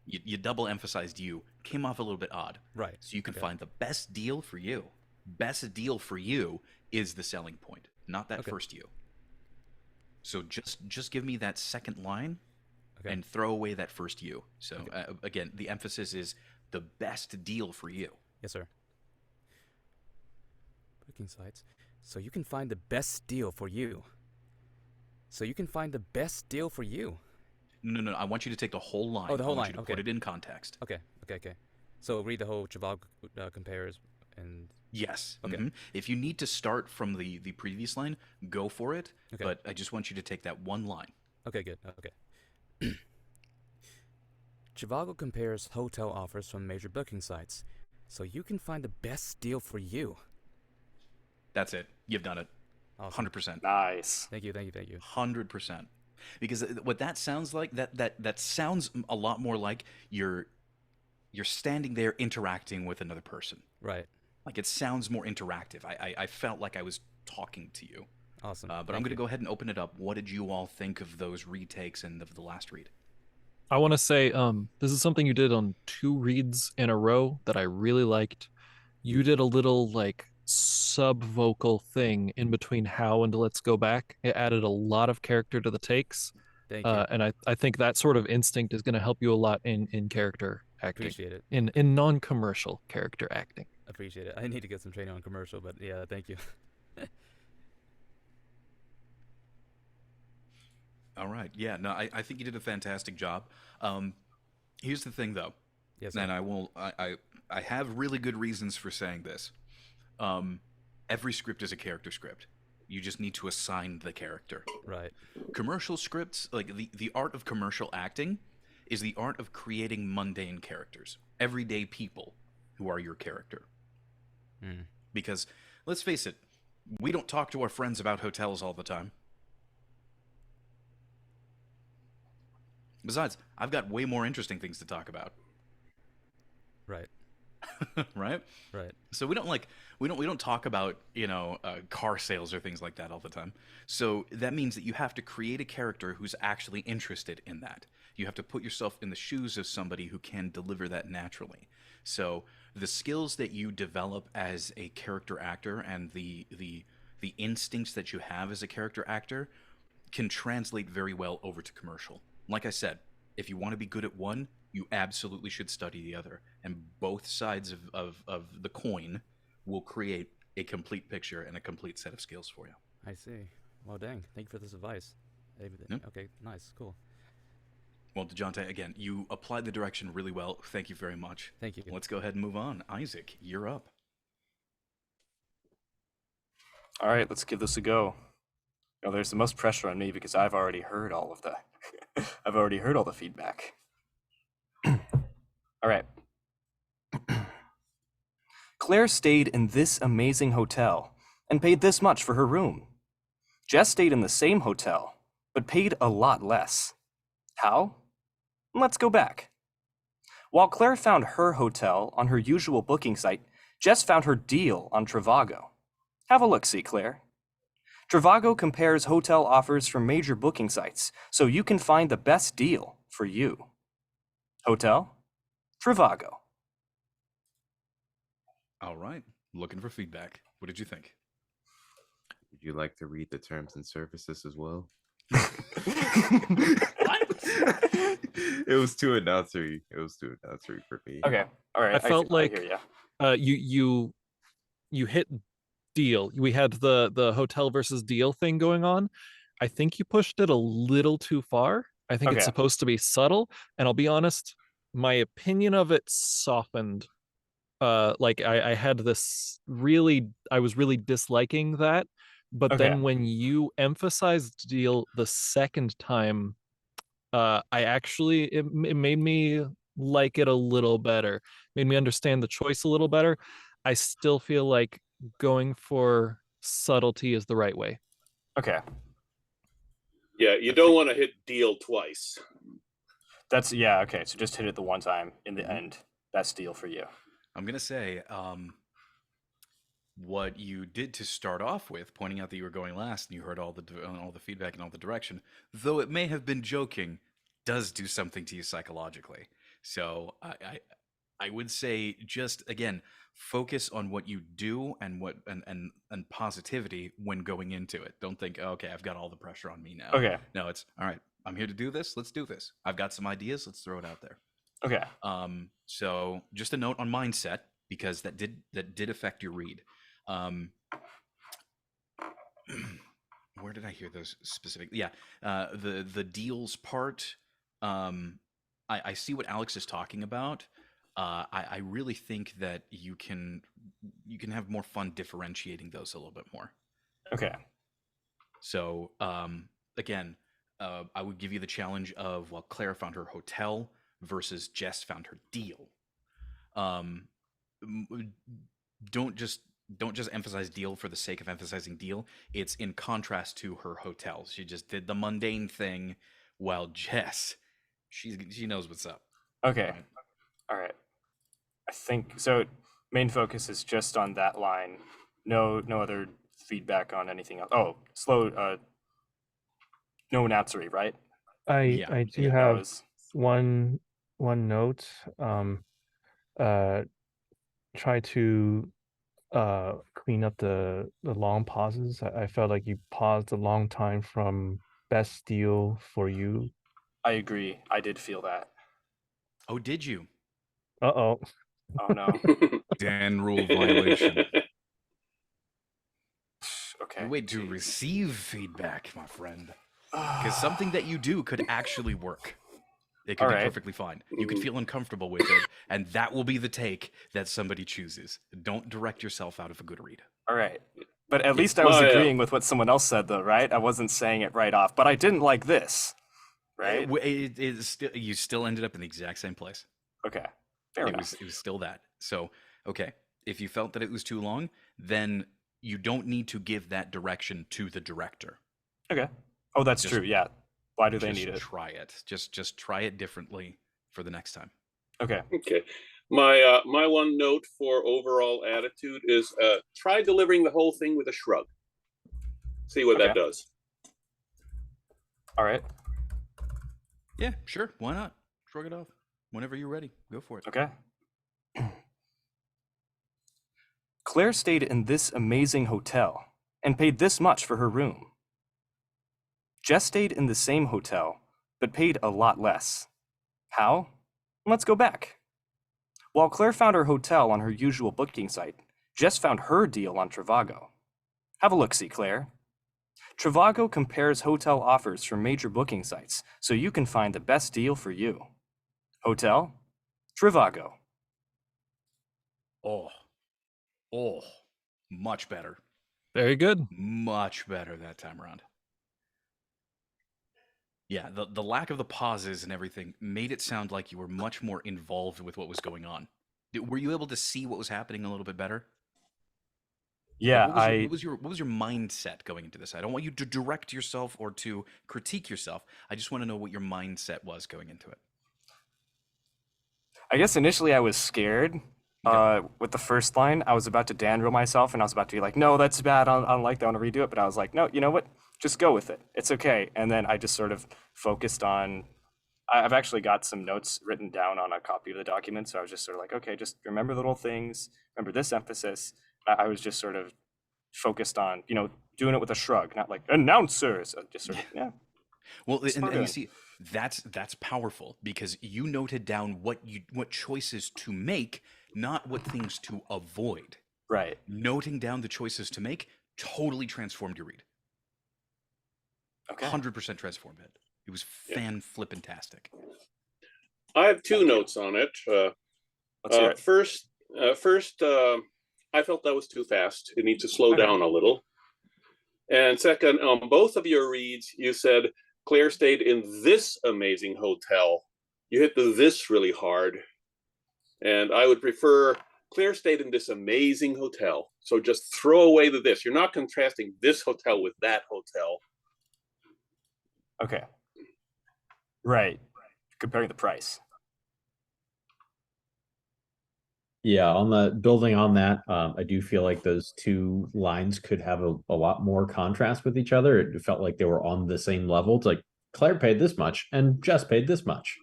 You double emphasized you. Came off a little bit odd. Right. So you can Okay. find the best deal for you. Best deal for you is the selling point, not that Okay. first U. So just give me that second line Okay. and throw away that first U. So Okay. again, the emphasis is the best deal for you. Yes, sir. Booking sites. So you can find the best deal for you. So you can find the best deal for you. No. I want you to take the whole line. Oh, the whole I want line, you to okay. put it in context. Okay. So read the whole Travago compares and Yes. Okay. Mhm. If you need to start from the previous line, go for it. Okay. But I just want you to take that one line. Okay, good. Okay. Travago compares hotel offers from major booking sites, so you can find the best deal for you. That's it. You've done it. Awesome. 100%. Nice. Thank you. 100%. Because what that sounds like, that sounds a lot more like you're standing there interacting with another person. Right. Like it sounds more interactive. I felt like I was talking to you. Awesome. But I'm Thank going to you. go ahead and open it up. What did you all think of those retakes and of the last read? I want to say this is something you did on 2 reads in a row that I really liked. You did a little like sub vocal thing in between how and let's go back. It added a lot of character to the takes. Thank you. And I think that sort of instinct is going to help you a lot in character acting. Appreciate it. In non-commercial character acting. Appreciate it. I need to get some training on commercial, but yeah, thank you. All right. Yeah. No, I think you did a fantastic job. Here's the thing, though, Yes, and sir. I will. I have really good reasons for saying this. Um, every script is a character script. You just need to assign the character. Right. Commercial scripts, like the art of commercial acting, is the art of creating mundane characters, everyday people who are your character. Mm. Because let's face it, we don't talk to our friends about hotels all the time. Besides, I've got way more interesting things to talk about. Right. Right? Right. So we don't talk about car sales or things like that all the time. So that means that you have to create a character who's actually interested in that. You have to put yourself in the shoes of somebody who can deliver that naturally. So the skills that you develop as a character actor and the instincts that you have as a character actor can translate very well over to commercial. Like I said, if you want to be good at one, you absolutely should study the other. And both sides of the coin will create a complete picture and a complete set of skills for you. I see. Well, dang. Thank you for this advice. Yep. Okay, nice. Cool. Well, DeJounte, again, you applied the direction really well. Thank you very much. Thank you. Let's go ahead and move on. Isaac, you're up. All right, let's give this a go. Now, there's the most pressure on me because I've already heard all of the I've already heard all the feedback. All right. Claire stayed in this amazing hotel and paid this much for her room. Jess stayed in the same hotel, but paid a lot less. How? Let's go back. While Claire found her hotel on her usual booking site, Jess found her deal on Trivago. Have a look-see, Claire. Trivago compares hotel offers from major booking sites, so you can find the best deal for you. Hotel? Trivago. All right. Looking for feedback. What did you think? Would you like to read the terms and services as well? It was too announcery. It was too announcery for me. Okay. All right. I felt like hear ya. you hit deal. We had the hotel versus deal thing going on. I think you pushed it a little too far. I think it's Okay. supposed to be subtle, and I'll be honest, my opinion of it softened. Like I had this I was really disliking that, but Okay. then when you emphasized deal the second time, I actually it made me like it a little better, made me understand the choice a little better. I still feel like going for subtlety is the right way. Okay. Yeah, you don't want to hit deal twice. That's yeah. Okay. So just hit it the one time in the end. Best deal for you. I'm going to say what you did to start off with, pointing out that you were going last and you heard all the feedback and all the direction, though it may have been joking, does do something to you psychologically. So I would say just, again, focus on what you do and and positivity when going into it. Don't think, oh, okay, I've got all the pressure on me now. Okay. No, it's all right. I'm here to do this. Let's do this. I've got some ideas. Let's throw it out there. Okay. So just a note on mindset, because that did affect your read. Where did I hear those specific? Yeah, the deals part. I see what Alex is talking about. I really think that you can have more fun differentiating those a little bit more. Okay. So again, I would give you the challenge of, well, Claire found her hotel versus Jess found her deal. Don't just emphasize deal for the sake of emphasizing deal. It's in contrast to her hotel. She just did the mundane thing, while Jess, she knows what's up. Okay. All right. I think so. Main focus is just on that line. No other feedback on anything else. Oh, slow. No announcery, right? I do that have was- one note. Try to clean up the long pauses. I felt like you paused a long time from best deal for you. I agree. I did feel that. Oh, did you? Uh-oh. Oh no. Dan rule violation. Okay. You wait to receive feedback, my friend. Because something that you do could actually work. It could All be right. perfectly fine. You could feel uncomfortable with it, and that will be the take that somebody chooses. Don't direct yourself out of a good read. All right. But at least I was agreeing with what someone else said, though, right? I wasn't saying it right off. But I didn't like this, right? You still ended up in the exact same place. Okay. Fair enough. It was still that. So, okay. If you felt that it was too long, then you don't need to give that direction to the director. Okay. Oh, that's Just- true. Yeah. Why do they Just need it? try it. Just try it differently for the next time. Okay. Okay. My one note for overall attitude is try delivering the whole thing with a shrug. See what that does. All right. Yeah, sure. Why not? Shrug it off. Whenever you're ready, go for it. Okay. Claire stayed in this amazing hotel and paid this much for her room. Jess stayed in the same hotel, but paid a lot less. How? Let's go back. While Claire found her hotel on her usual booking site, Jess found her deal on Trivago. Have a look-see, Claire. Trivago compares hotel offers from major booking sites, so you can find the best deal for you. Hotel? Trivago. Oh, much better. Very good. Much better that time around. Yeah, the lack of the pauses and everything made it sound like you were much more involved with what was going on. Were you able to see what was happening a little bit better? Yeah, what was your mindset going into this? I don't want you to direct yourself or to critique yourself. I just want to know what your mindset was going into it. I guess initially I was scared with the first line. I was about to Danville myself, and I was about to be like, no, that's bad. I don't like that. I want to redo it. But I was like, no, you know what? Just go with it. It's okay. And then I just sort of focused on, I've actually got some notes written down on a copy of the document. So I was just sort of like, okay, just remember the little things, remember this emphasis. I was just sort of focused on, doing it with a shrug, not like announcers. Just sort of, yeah. Well, and you see, that's powerful because you noted down what choices to make, not what things to avoid. Right. Noting down the choices to make totally transformed your read. Okay. 100% transformed it. It was fan-flippantastic. I have two notes on it. Let's hear it. First, I felt that was too fast. It needs to slow down a little. And second, on both of your reads, you said Claire stayed in this amazing hotel. You hit the this really hard. And I would prefer Claire stayed in this amazing hotel. So just throw away the this. You're not contrasting this hotel with that hotel. Okay. Right. Comparing the price. Yeah, on the building on that, I do feel like those two lines could have a lot more contrast with each other. It felt like they were on the same level. It's like Claire paid this much and Jess paid this much.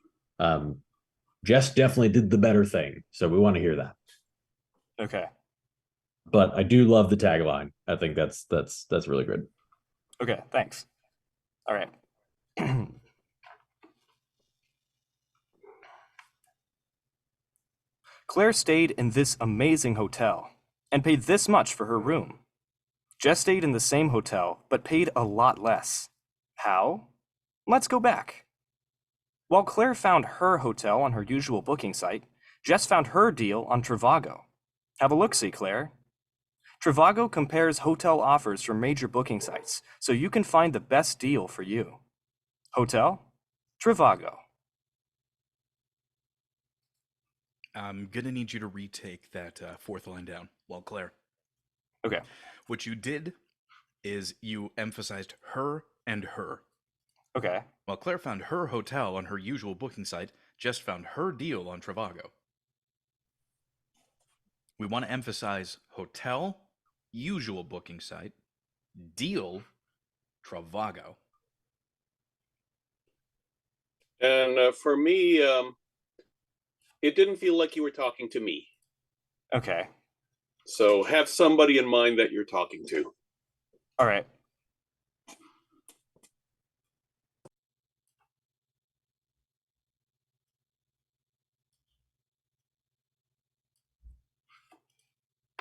Jess definitely did the better thing, so we want to hear that. Okay. But I do love the tagline. I think that's really good. Okay, thanks. All right. Claire stayed in this amazing hotel and paid this much for her room. Jess stayed in the same hotel but paid a lot less. How? Let's go back. While Claire found her hotel on her usual booking site, Jess found her deal on Trivago. Have a look-see, Claire. Trivago compares hotel offers from major booking sites, so you can find the best deal for you. Hotel? Trivago. I'm going to need you to retake that fourth line down while Claire. Okay. What you did is you emphasized her and her. Okay. While Claire found her hotel on her usual booking site, Jess found her deal on Trivago. We want to emphasize hotel, usual booking site, deal, Trivago. And for me, it didn't feel like you were talking to me. Okay. So have somebody in mind that you're talking to. All right.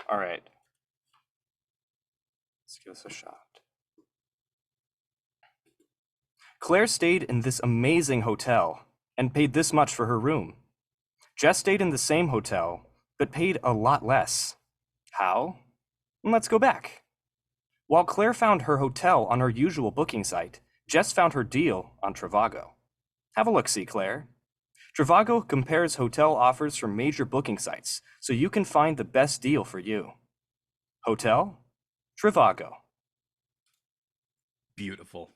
All right. Give us a shot. Claire stayed in this amazing hotel and paid this much for her room. Jess stayed in the same hotel, but paid a lot less. How? Let's go back. While Claire found her hotel on her usual booking site, Jess found her deal on Trivago. Have a look-see, Claire. Trivago compares hotel offers from major booking sites, so you can find the best deal for you. Hotel? Trivago. Beautiful.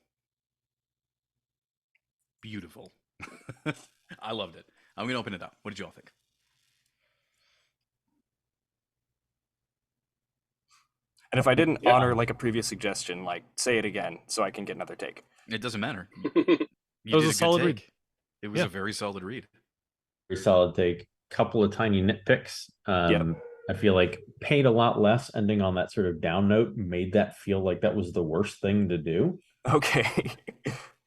Beautiful. I loved it. I'm going to open it up. What did you all think? And if I didn't honor like a previous suggestion, like say it again so I can get another take. It doesn't matter. It was a solid read. It was a very solid read. Very solid take. Couple of tiny nitpicks. I feel like paid a lot less, ending on that sort of down note, made that feel like that was the worst thing to do. Okay.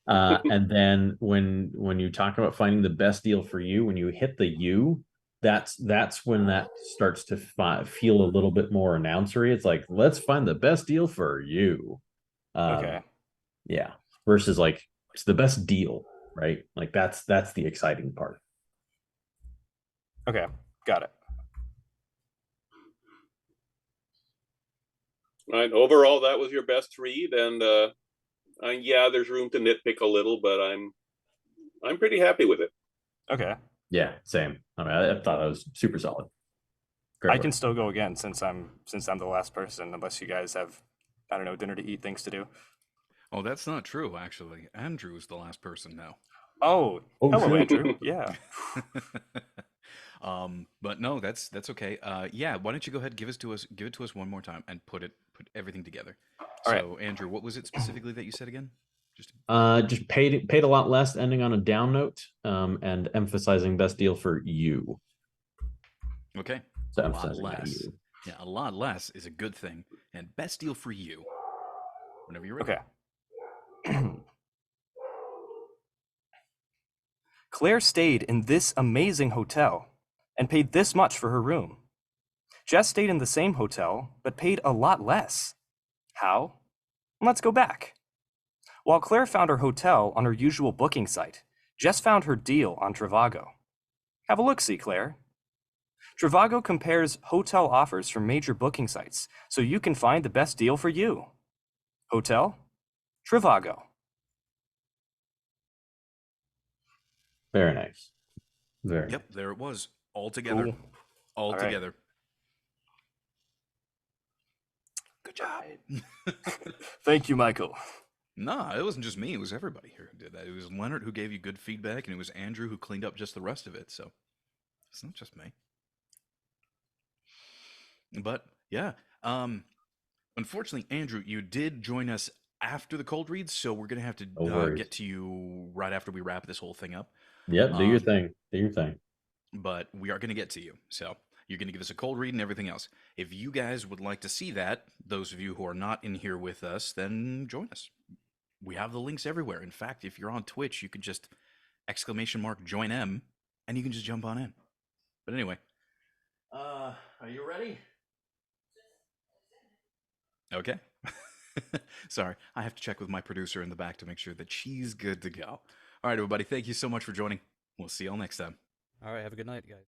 And then when you talk about finding the best deal for you, when you hit the U, that's when that starts to feel a little bit more announcery. It's like, let's find the best deal for you. Okay. Yeah. Versus like, it's the best deal, right? Like that's the exciting part. Okay. Got it. All right. Overall, that was your best read, and yeah, there's room to nitpick a little, but I'm pretty happy with it. Okay. Yeah, same. I mean, I thought that was super solid. I can still go again since I'm the last person, unless you guys have, I don't know, dinner to eat, things to do. Oh, that's not true, actually. Andrew is the last person now. Oh, hello, Andrew. Yeah. But no, that's okay. Yeah, why don't you go ahead and give it to us one more time and put everything together. All so, Andrew, what was it specifically that you said again? Just paid a lot less, ending on a down note, and emphasizing best deal for you. Okay. So a lot emphasizing that less. you. Yeah, a lot less is a good thing, and best deal for you. Whenever you're ready. Okay. Claire stayed in this amazing hotel and paid this much for her room. Jess stayed in the same hotel, but paid a lot less. How? Let's go back. While Claire found her hotel on her usual booking site, Jess found her deal on Trivago. Have a look-see, Claire. Trivago compares hotel offers from major booking sites, so you can find the best deal for you. Hotel? Trivago. Very nice. Yep, there it was. All together. Cool. All All right. together. Good job. Thank you, Michael. Nah, it wasn't just me. It was everybody here who did that. It was Leonard who gave you good feedback, and it was Andrew who cleaned up just the rest of it. So it's not just me. But yeah, unfortunately, Andrew, you did join us after the cold reads, so we're gonna have to No worries. get to you right after we wrap this whole thing up. Yep, do your thing. Do your thing. But we are gonna get to you. So you're gonna give us a cold read and everything else. If you guys would like to see that, those of you who are not in here with us, then join us. We have the links everywhere. In fact, if you're on Twitch, you could just !join M, and you can just jump on in. But anyway, are you ready? Okay. Sorry, I have to check with my producer in the back to make sure that she's good to go. All right, everybody, thank you so much for joining. We'll see y'all next time. All right, have a good night, guys.